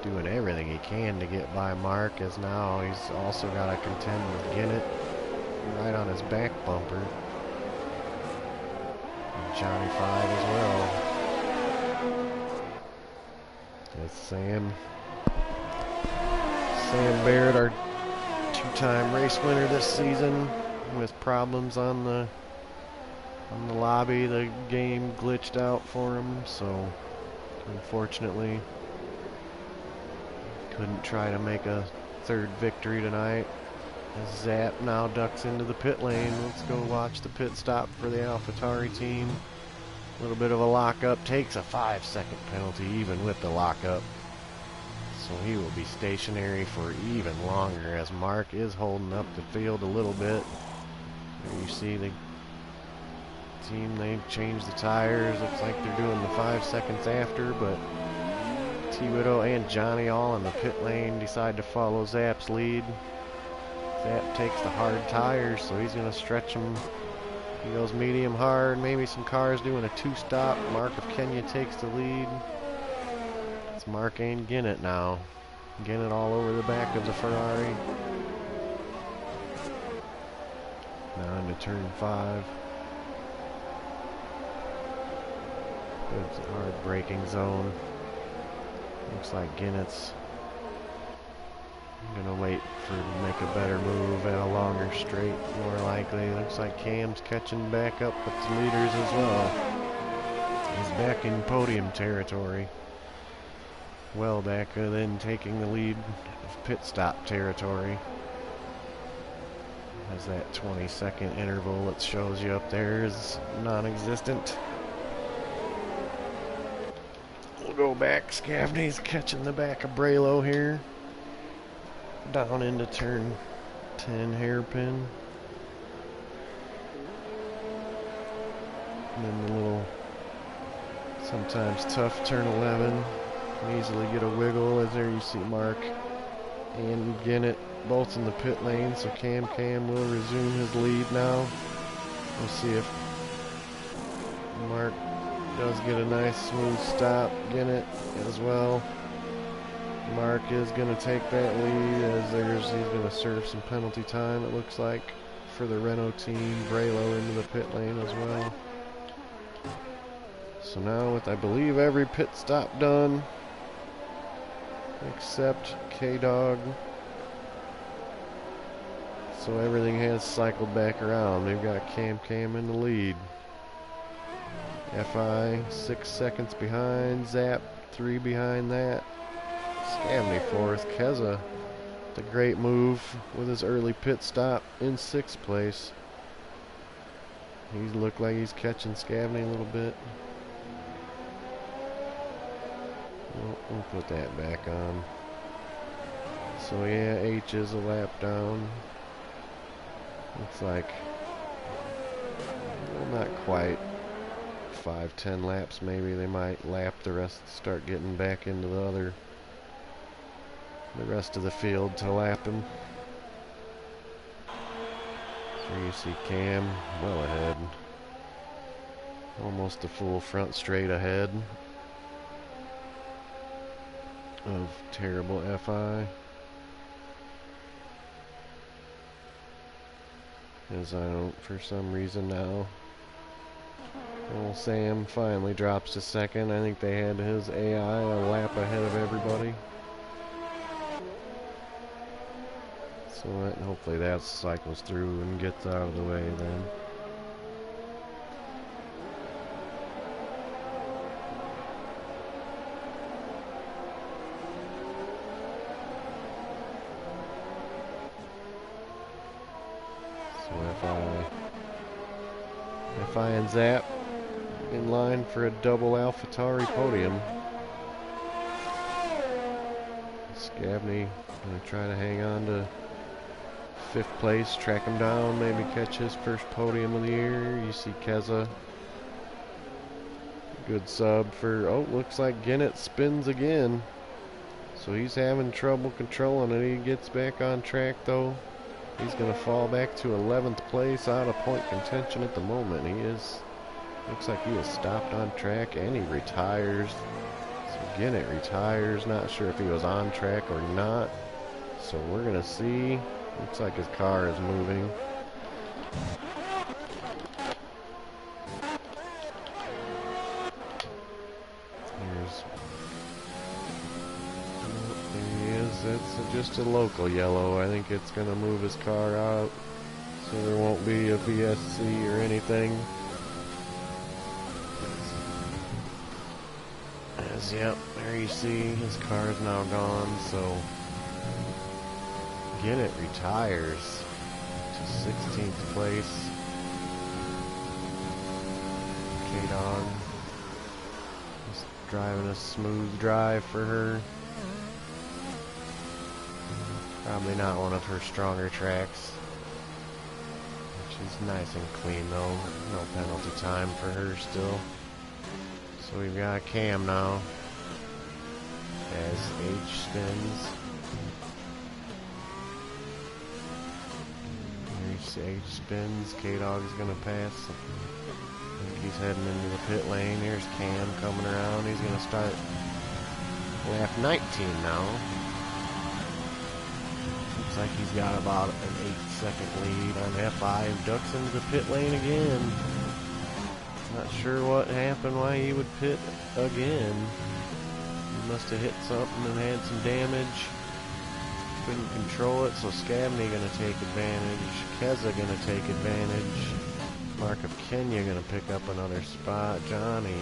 doing everything he can to get by Mark, as now he's also got to contend with Ginnett right on his back bumper. And Johnny 5 as well. It's Sam Baird, our two-time race winner this season, with problems on the lobby. The game glitched out for him, so unfortunately couldn't try to make a third victory tonight. As Zap now ducks into the pit lane. Let's go watch the pit stop for the AlphaTauri team. A little bit of a lockup, takes a 5-second penalty even with the lockup. So he will be stationary for even longer, as Mark is holding up the field a little bit. Here you see the team, they've changed the tires. Looks like they're doing the 5 seconds after, but T-Widow and Johnny all in the pit lane decide to follow Zap's lead. Zap takes the hard tires, so he's going to stretch them. He goes medium hard, maybe some cars doing a two-stop. Mark of Kenya takes the lead. It's Mark and Ginnett now. Ginnett all over the back of the Ferrari. Now into turn 5. Good hard braking zone. Looks like Ginnett's gonna wait to make a better move at a longer straight, more likely. Looks like Cam's catching back up with the leaders as well. He's back in podium territory. Well back, then taking the lead of pit stop territory. As that 20-second interval that shows you up there is non-existent. We'll go back. Scavney's catching the back of Braylow here. Down into turn 10 hairpin. And then the little, sometimes tough turn 11. Can easily get a wiggle, as there you see Mark and Ginnett both in the pit lane, so Cam will resume his lead now. We'll see if Mark does get a nice smooth stop. Ginnett as well. Mark is going to take that lead, as he's going to serve some penalty time, it looks like, for the Renault team. Braylow into the pit lane as well. So now with, I believe, every pit stop done except K-Dog. So everything has cycled back around. They've got Cam in the lead. FI 6 seconds behind. Zap 3 behind that. Scavney fourth. Keza, the great move with his early pit stop in 6th place. He looked like he's catching Scavney a little bit. We'll put that back on. So yeah, H is a lap down. Looks like, well, not quite 5-10 laps maybe. They might lap the rest, start getting back into the rest of the field to lap him. So you see Cam well ahead. Almost a full front straight ahead of terrible FI. As I don't, for some reason now, well, Sam finally drops to 2nd. I think they had his AI a lap ahead of everybody. So hopefully that cycles through and gets out of the way then. FI and Zap in line for a double AlphaTauri podium. Scavney going to try to hang on to 5th place, track him down, maybe catch his first podium of the year. You see Keza, good sub for, oh, looks like Ginnett spins again. So he's having trouble controlling it. He gets back on track though. He's going to fall back to 11th place, out of point contention at the moment. He is, looks like he is stopped on track, and he retires. So Again, it retires. Not sure if he was on track or not. So we're going to see. Looks like his car is moving. There he is. That's just a local yellow. I think it's going to move his car out. So there won't be a VSC or anything. Yep, there you see his car is now gone, so again it retires to 16th place. K-Dog just driving a smooth drive for her. Probably not one of her stronger tracks. She's nice and clean though, no penalty time for her still. So we've got Cam now as H spins. Here's H spins. K-Dog's gonna pass. I think he's heading into the pit lane. Here's Cam coming around. He's gonna start lap 19 now. Looks like he's got about an 8-second lead on F5. Ducks into the pit lane again. Not sure what happened, why he would pit again. He must have hit something and had some damage. Couldn't control it, so Scabney gonna take advantage. Keza gonna take advantage. Mark of Kenya gonna pick up another spot. Johnny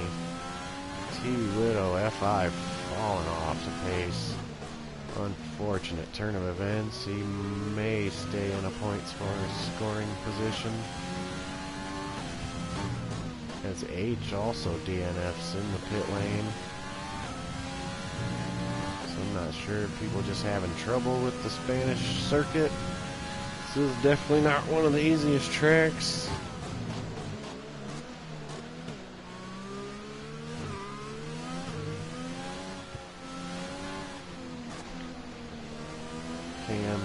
T. Widow F5 falling off the pace. Unfortunate turn of events. He may stay in a points for scoring position. As H also DNFs in the pit lane. So I'm not sure if people just having trouble with the Spanish circuit. This is definitely not one of the easiest tracks. Cam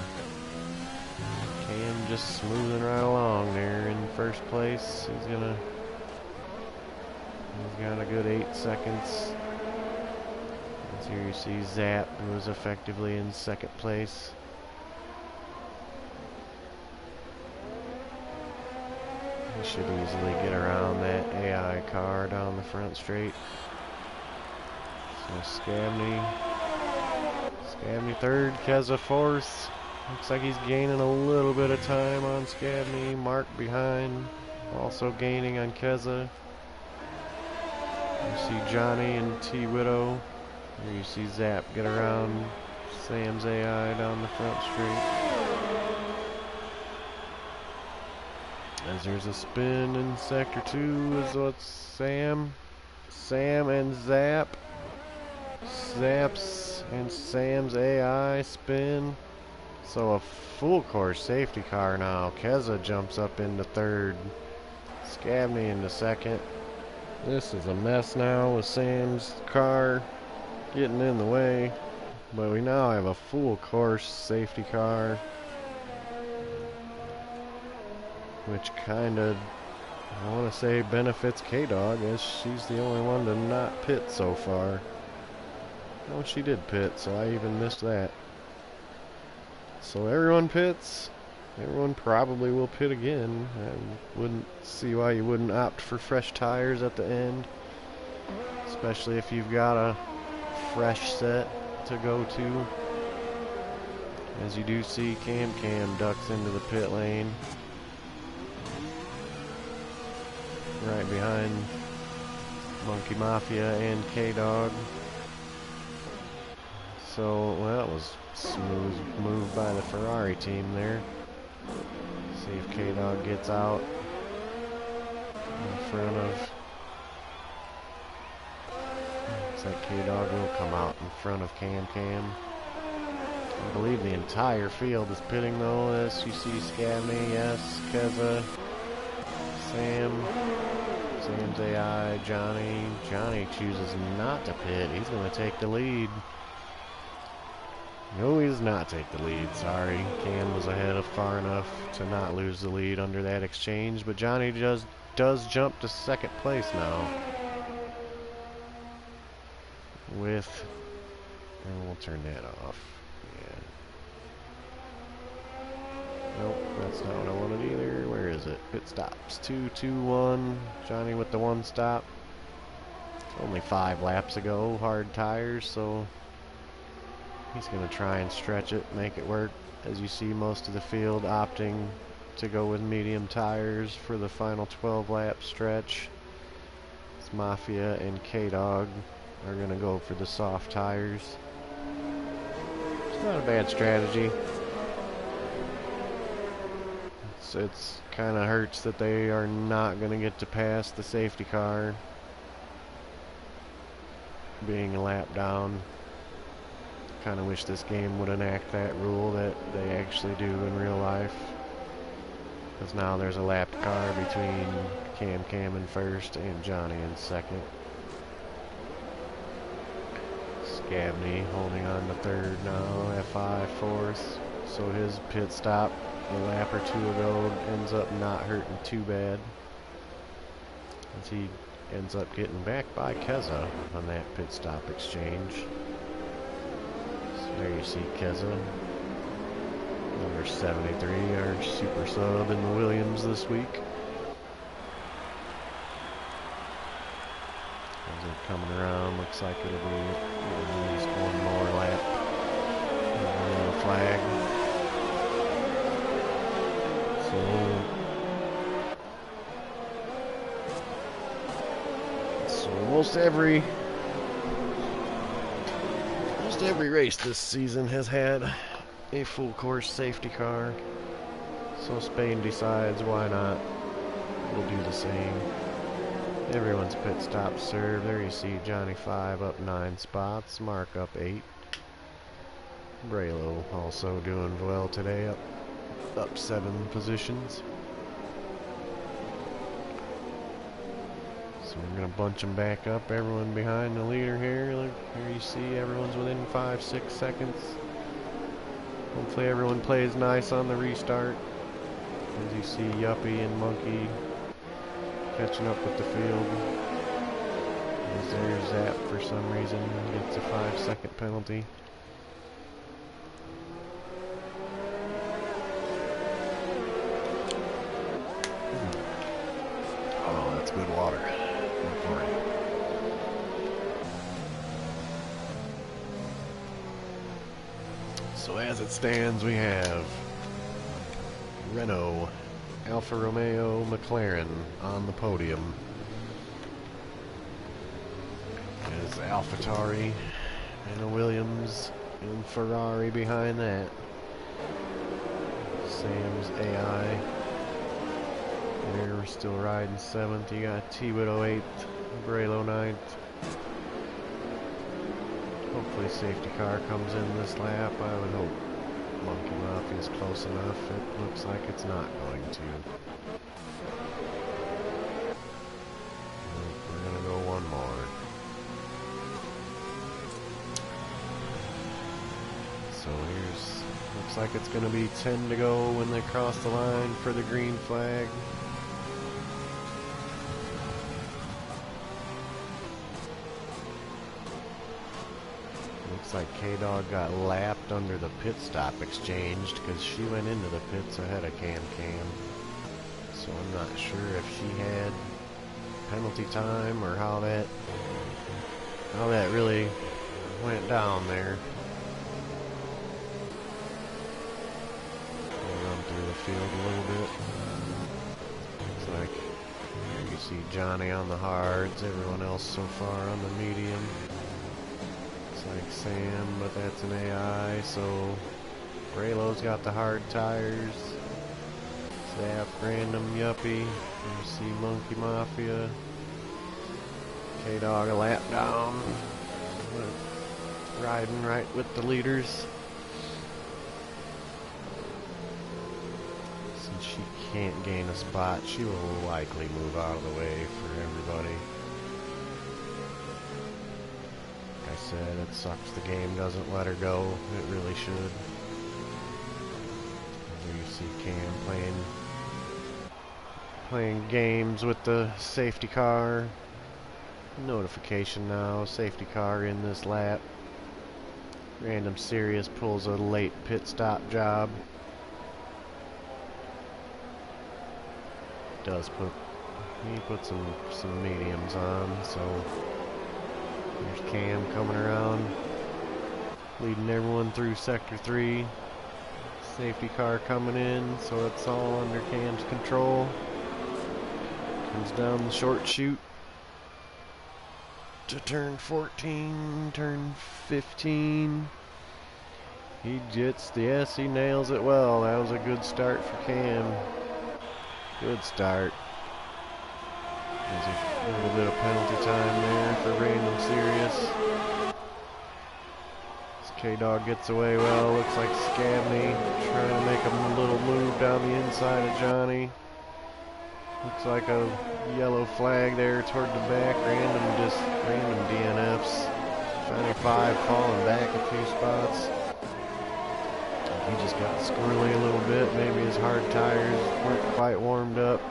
just smoothing right along there in first place. He's got a good 8 seconds. And here you see Zap, who was effectively in second place. He should easily get around that AI car down the front straight. So Scabney third, Keza fourth. Looks like he's gaining a little bit of time on Scabney. Mark behind, also gaining on Keza. You see Johnny and T. Widow. Here you see Zap get around Sam's AI down the front straight. As there's a spin in sector 2 is what's Sam and Zap. Zap's and Sam's AI spin. So a full course safety car now. Keza jumps up into third. Scabney into second. This is a mess now with Sam's car getting in the way. But we now have a full course safety car, which kind of, I want to say, benefits K-Dog, as she's the only one to not pit so far. Oh, she did pit, so I even missed that. So everyone pits. Everyone probably will pit again. I wouldn't see why you wouldn't opt for fresh tires at the end, especially if you've got a fresh set to go to. As you do see, Cam ducks into the pit lane, right behind Monkey Mafia and K-Dog. So, well, that was smooth move by the Ferrari team there. See if K-Dog gets out in front of... Looks like K-Dog will come out in front of Cam. I believe the entire field is pitting though. As you see Scabney, yes, Keza, Sam's AI, Johnny chooses not to pit. He's going to take the lead. No, he does not take the lead, sorry. Cam was ahead of far enough to not lose the lead under that exchange, but Johnny does jump to second place now. with, and we'll turn that off. Yeah. Nope, that's not what I wanted either. Where is it? Pit stops. 2, 2, 1. Johnny with the one stop. Only 5 laps ago. Hard tires, so he's going to try and stretch it, make it work. As you see, most of the field opting to go with medium tires for the final 12-lap stretch. It's Mafia and K-Dog are going to go for the soft tires. It's not a bad strategy. It's kind of hurts that they are not going to get to pass the safety car, being a lap down. Kind of wish this game would enact that rule that they actually do in real life. Because now there's a lapped car between Cam in first and Johnny in second. Scabney holding on to third now, F5 fourth. So his pit stop a lap or two ago ends up not hurting too bad, as he ends up getting back by Keza on that pit stop exchange. So there you see Keza, number 73, our super sub in the Williams this week. As they're coming around, looks like it'll be at least one more lap. And the flag. So almost every race this season has had a full course safety car. So Spain decides, why not? We'll do the same. Everyone's pit stop served. There you see Johnny 5 up 9 spots, Mark up 8. Braylo also doing well today, up 7 positions. So we're going to bunch them back up, everyone behind the leader here. Look, here you see everyone's within 5-6 seconds. Hopefully everyone plays nice on the restart. As you see Yuppie and Monkey catching up with the field. As there's Zap for some reason gets a 5-second penalty. Oh, that's good water. So as it stands, we have Renault, Alfa Romeo, McLaren on the podium. There's AlphaTauri and a Williams and Ferrari behind that. Sam's AI. There we're still riding 7th. You got T-Widow 8th, Braylo 9th. Hopefully safety car comes in this lap. I would hope Monkey Mafia is close enough. It looks like it's not going to. We're going to go one more. So here's, looks like it's going to be 10 to go when they cross the line for the green flag. Looks like K-Dog got lapped under the pit stop exchange because she went into the pits ahead of Cam. So I'm not sure if she had penalty time or how that really went down there. We'll run through the field a little bit. Looks like here you see Johnny on the hards, everyone else so far on the medium. Like Sam, but that's an AI, so Braylo's got the hard tires. Zap, Random, Yuppie. You see Monkey Mafia. K-Dog a lap down. Riding right with the leaders. Since she can't gain a spot, she will likely move out of the way for everybody. I said, it sucks the game doesn't let her go. It really should. There you see Cam playing games with the safety car. Notification now, safety car in this lap. Random Serious pulls a late pit stop job. He put some mediums on, so there's Cam coming around, leading everyone through sector 3. Safety car coming in, so it's all under Cam's control. Comes down the short chute to turn 14, turn 15. He nails it well. That was a good start for Cam. Good start. There's a little bit of penalty time there for Random Serious. K-Dog gets away well. Looks like Scabney trying to make a little move down the inside of Johnny. Looks like a yellow flag there toward the back. Random DNFs. Johnny 5 falling back a few spots. He just got squirrely a little bit. Maybe his hard tires weren't quite warmed up.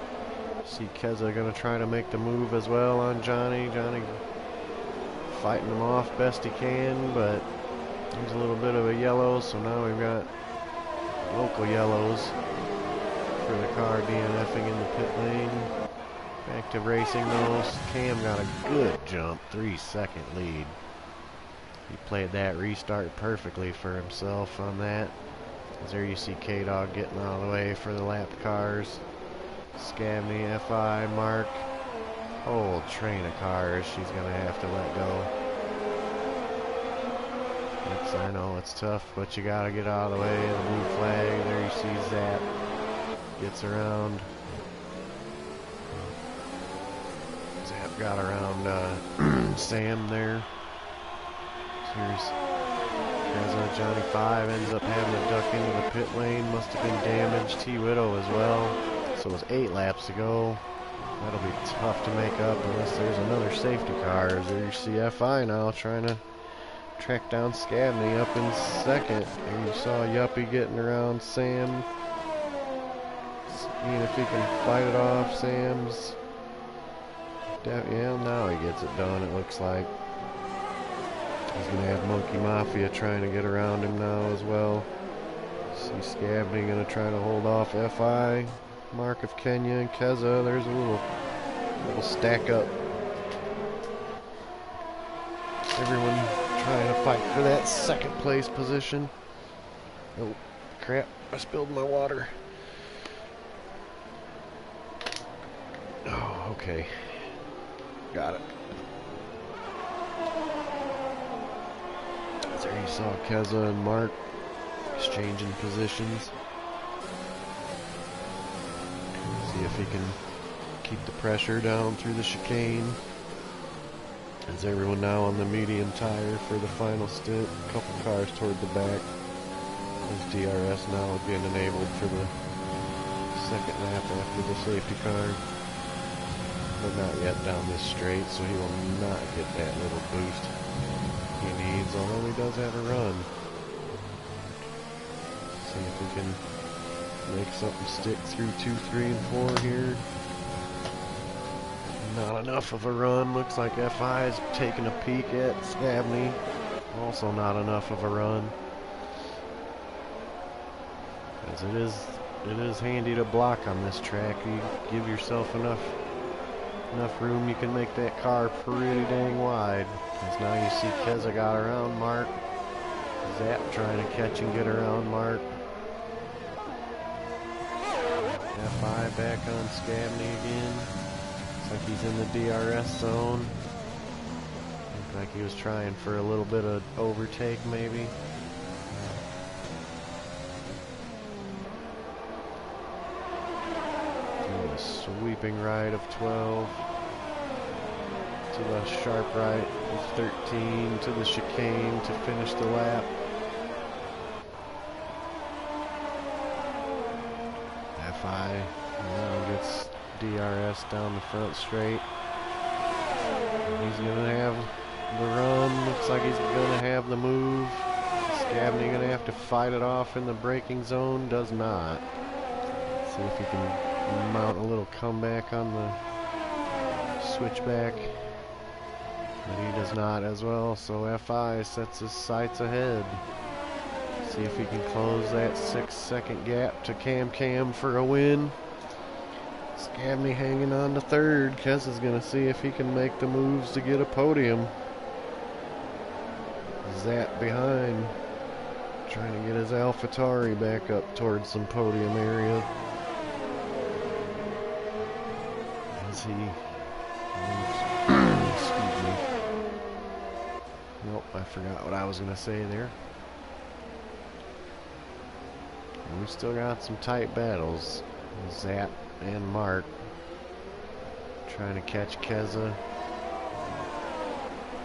See Keza gonna try to make the move as well on Johnny. Johnny fighting him off best he can, but there's a little bit of a yellow, so now we've got local yellows for the car DNFing in the pit lane. Back to racing though. Cam got a good jump, 3-second lead. He played that restart perfectly for himself on that. As there you see K-Dog getting out of the way for the lap cars. Scabney, FI, Mark. Whole train of cars she's gonna have to let go. I know it's tough, but you gotta get out of the way. The blue flag, there you see Zap gets around. Zap got around Sam there. Here's Johnny 5 ends up having to duck into the pit lane. Must have been damaged. T-Widow as well. So it was 8 laps to go. That'll be tough to make up unless there's another safety car. There you see FI now trying to track down Scabney up in second. And you saw Yuppie getting around Sam. Seeing if he can fight it off. Sam's... Yeah, now he gets it done, it looks like. He's going to have Monkey Mafia trying to get around him now as well. See Scabney going to try to hold off FI. Mark of Kenya and Keza. There's a little stack up. Everyone trying to fight for that second place position. Oh, crap. I spilled my water. Oh, okay. Got it. There you saw Keza and Mark exchanging positions. See if he can keep the pressure down through the chicane. As everyone now on the medium tire for the final stint. A couple cars toward the back. As DRS now being enabled for the second lap after the safety car. But not yet down this straight, so he will not get that little boost he needs, although he does have a run. See if we can make something stick through 2, 3, and 4 here. Not enough of a run. Looks like FI is taking a peek at Scabney. Also not enough of a run. As it is handy to block on this track. You give yourself enough room, you can make that car pretty dang wide. As now you see Keza got around Mark. Zap trying to catch and get around Mark. FI back on Scabney again. Looks like he's in the DRS zone. Looked like he was trying for a little bit of overtake maybe. Doing a sweeping right of 12. To the sharp right of 13. To the chicane to finish the lap. FI now gets DRS down the front straight. And he's going to have the run. Looks like he's going to have the move. Scabney going to have to fight it off in the braking zone. Does not. See if he can mount a little comeback on the switchback. But he does not as well, so FI sets his sights ahead. See if he can close that 6-second gap to Cam for a win. Scabney hanging on to third. Kez is going to see if he can make the moves to get a podium. Zap behind, trying to get his AlphaTauri back up towards some podium area. As he moves. Excuse me. Nope, I forgot what I was going to say there. And we've still got some tight battles. Zap and Mark trying to catch Keza.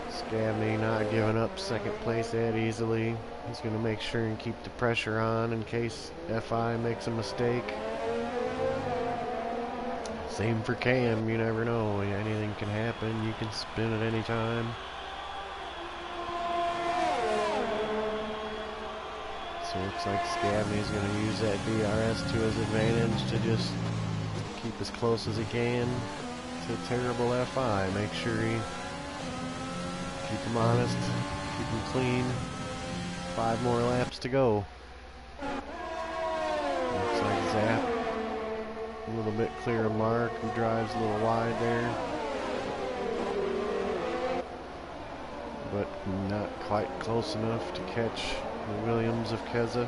Scabney not giving up second place that easily. He's going to make sure and keep the pressure on in case FI makes a mistake. Same for Cam, you never know. Anything can happen. You can spin at any time. So it looks like Scabney's going to use that DRS to his advantage to just keep as close as he can to terrible FI. Make sure he keep him honest, keep him clean. 5 more laps to go. Looks like Zap a little bit clear of Mark, who drives a little wide there. But not quite close enough to catch the Williams of Keza.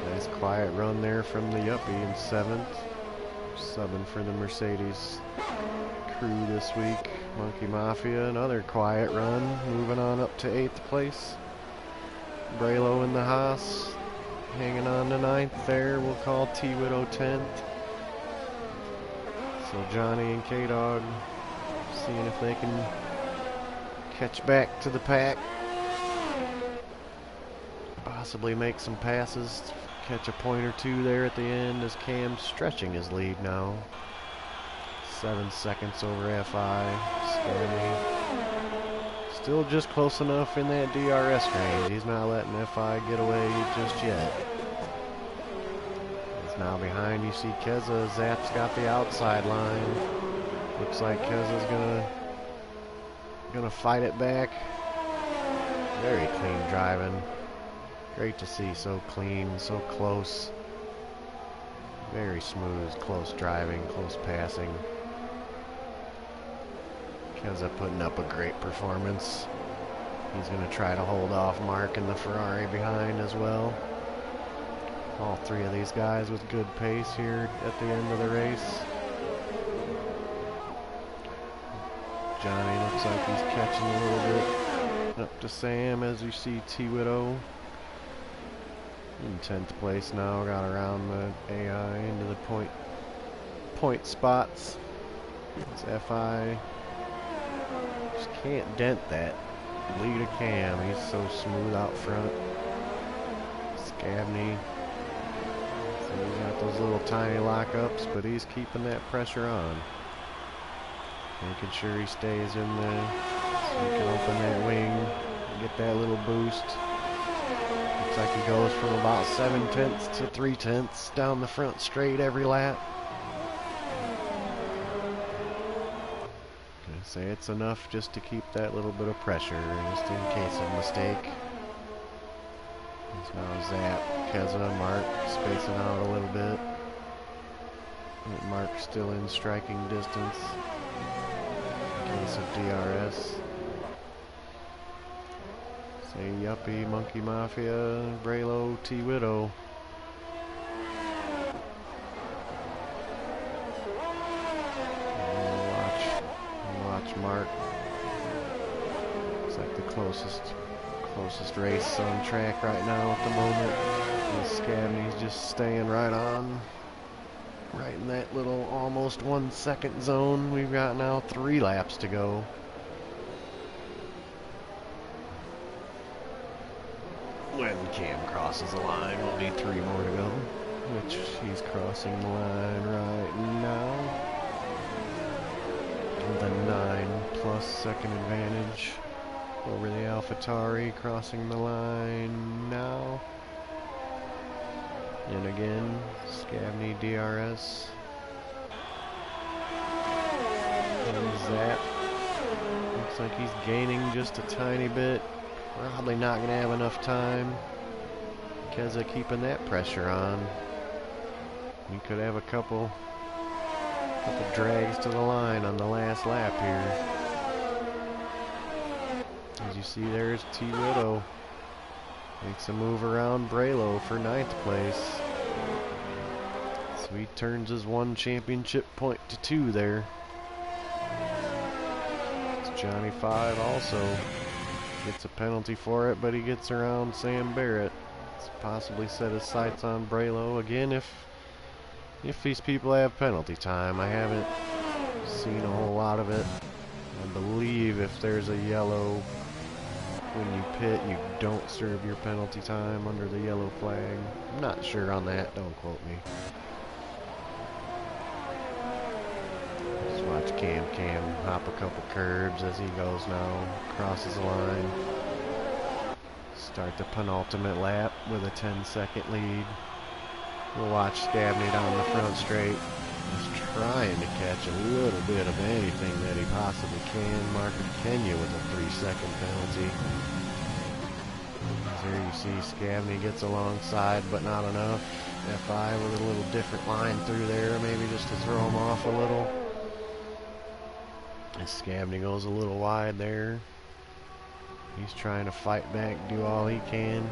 Nice quiet run there from the Yuppie in 7th. Subbing for the Mercedes crew this week. Monkey Mafia, another quiet run, moving on up to 8th place. Braylo in the Haas, hanging on to 9th there. We'll call T-Widow 10th. So Johnny and K-Dog seeing if they can catch back to the pack. Possibly make some passes, catch a point or two there at the end as Cam's stretching his lead now. 7 seconds over FI. Scabney still just close enough in that DRS range. He's not letting FI get away just yet. He's now behind. You see Keza. Zap's got the outside line. Looks like Keza's gonna fight it back. Very clean driving. Great to see, so clean, so close. Very smooth, close driving, close passing. Keza putting up a great performance. He's going to try to hold off Mark and the Ferrari behind as well. All 3 of these guys with good pace here at the end of the race. Johnny looks like he's catching a little bit up to Sam as you see T-Widow in 10th place now. Got around the AI into the point spots. It's FI. Just can't dent that lead of Cam. He's so smooth out front. Scabney. So he's got those little tiny lockups, but he's keeping that pressure on. Making sure he stays in there so he can open that wing and get that little boost. Looks like he goes from about 7/10 to 3/10 down the front straight every lap. Gonna say it's enough just to keep that little bit of pressure, just in case of mistake. It's now Zap, Keza, Mark spacing out a little bit. Mark's still in striking distance in case of DRS. Say Yuppie, Monkey Mafia, Braylo, T-Widow. Watch Mark. It's like the closest race on track right now at the moment. And Scabney's just staying right on. Right in that little almost 1 second zone. We've got now 3 laps to go. When Cam crosses the line, we'll need 3 more to go, which he's crossing the line right now with a 9+ second advantage over the AlphaTauri, crossing the line now. And again, Scavney DRS. And Zap. Looks like he's gaining just a tiny bit. Probably not going to have enough time. Keza keeping that pressure on. You could have a couple drags to the line on the last lap here. As you see, there's T. Widow. Makes a move around Braylo for 9th place. So he turns his 1 championship point to 2 there. It's Johnny 5 also gets a penalty for it, but he gets around Sam Barrett. It's possibly set his sights on Braylo again if these people have penalty time. I haven't seen a whole lot of it. I believe if there's a yellow when you pit, you don't serve your penalty time under the yellow flag. I'm not sure on that, don't quote me. Just watch Cam hop a couple curbs as he goes now, crosses the line. Start the penultimate lap with a 10-second lead. We'll watch Scavney down the front straight. He's trying to catch a little bit of anything that he possibly can. Mark of Kenya with a 3-second penalty. Here you see Scavney gets alongside, but not enough. FI with a little different line through there, maybe just to throw him off a little. As Scavney goes a little wide there. He's trying to fight back, do all he can.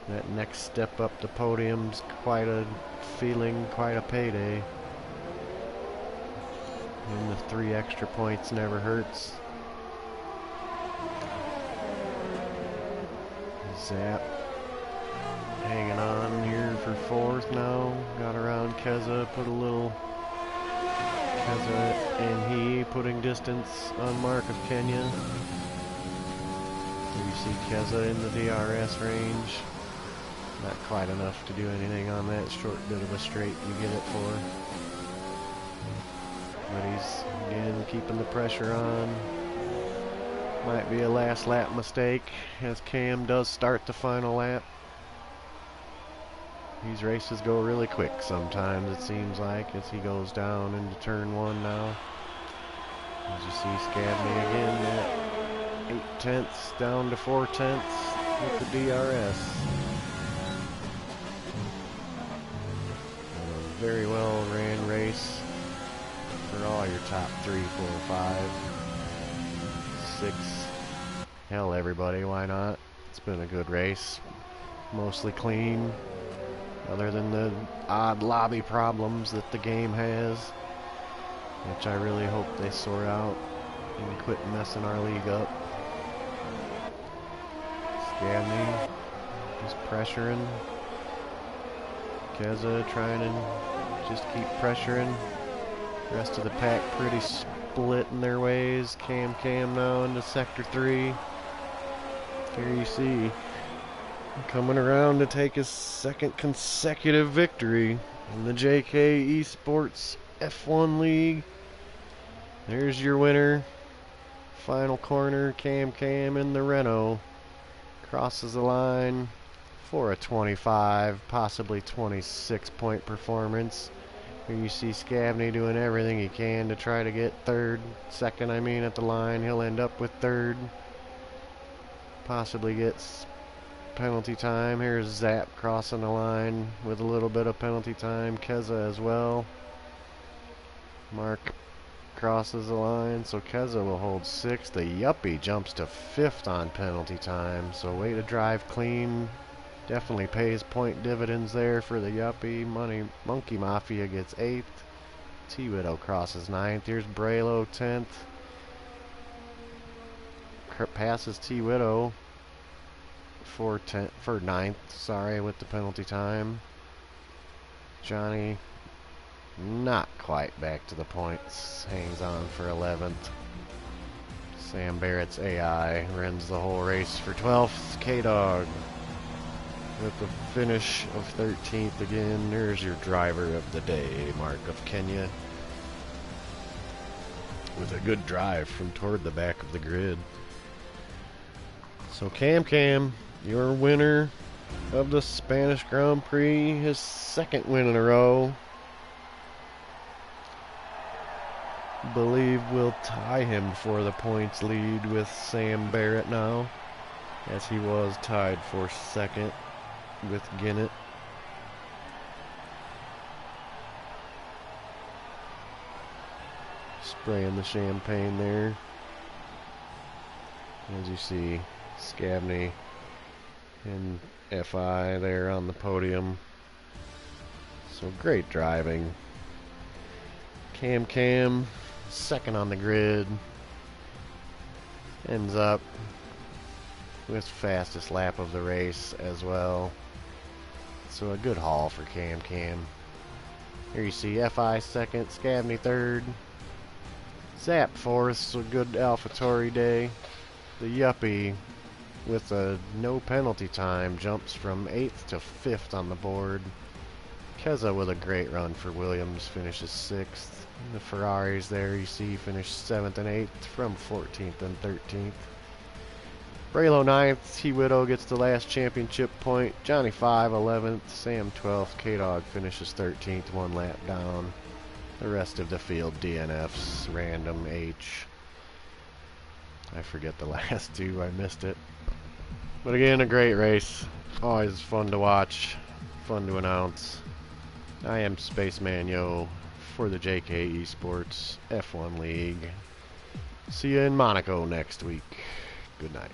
That next step up the podium's quite a feeling, quite a payday. And the 3 extra points never hurts. Zap hanging on here for 4th now. Got around Keza, put a little Keza and he putting distance on Mark of Kenya. Here you see Keza in the DRS range. Not quite enough to do anything on that short bit of a straight you get it for. But he's, again, keeping the pressure on. Might be a last lap mistake as Cam does start the final lap. These races go really quick sometimes, it seems like, as he goes down into turn 1 now. As you see Scavney again at 8 tenths down to 4 tenths with the DRS. Very well ran race for all your top 3, 4, 5, 6. Hell, everybody, why not? It's been a good race. Mostly clean, other than the odd lobby problems that the game has, which I really hope they sort out and quit messing our league up. Scavney is pressuring. Keza trying to just keep pressuring. The rest of the pack pretty split in their ways. Cam now into sector 3. Here you see coming around to take his 2nd consecutive victory in the JKeSports F1 League. There's your winner. Final corner, Cam in the Renault. Crosses the line for a 25, possibly 26 point performance. Here you see Scavney doing everything he can to try to get 2nd, I mean, at the line. He'll end up with 3rd. Possibly gets penalty time. Here's Zap crossing the line with a little bit of penalty time. Keza as well. Mark crosses the line, so Keza will hold 6th. The Yuppie jumps to 5th on penalty time, so way to drive clean. Definitely pays point dividends there for the Yuppie. Monkey Mafia gets 8th. T. Widow crosses 9th. Here's Braylo 10th. Passes T. Widow for 9th, sorry, with the penalty time. Johnny not quite back to the points. Hangs on for 11th. Sam Barrett's AI runs the whole race for 12th. K-Dog with the finish of 13th again. There's your driver of the day, Mark of Kenya, with a good drive from toward the back of the grid. So Cam, your winner of the Spanish Grand Prix, his second win in a row. Believe will tie him for the points lead with Sam Barrett now, as he was tied for second with Ginnett. Spraying the champagne there. As you see, Scabney and FI there on the podium. So great driving. Cam, second on the grid. Ends up with fastest lap of the race as well. So a good haul for Cam. Here you see FI second, Scabney third. Zap fourth, so good AlphaTauri day. The Yuppie, with a no penalty time, jumps from 8th to 5th on the board. Keza with a great run for Williams, finishes 6th. And the Ferraris there you see finish 7th and 8th from 14th and 13th. Braylo 9th, T-Widow gets the last championship point. Johnny 5, 11th, Sam 12th, K-Dog finishes 13th, one lap down. The rest of the field DNFs, random H. I forget the last two, I missed it. But again, a great race. Always fun to watch, fun to announce. I am Spaceman Yo for the JKeSports F1 League. See you in Monaco next week. Good night.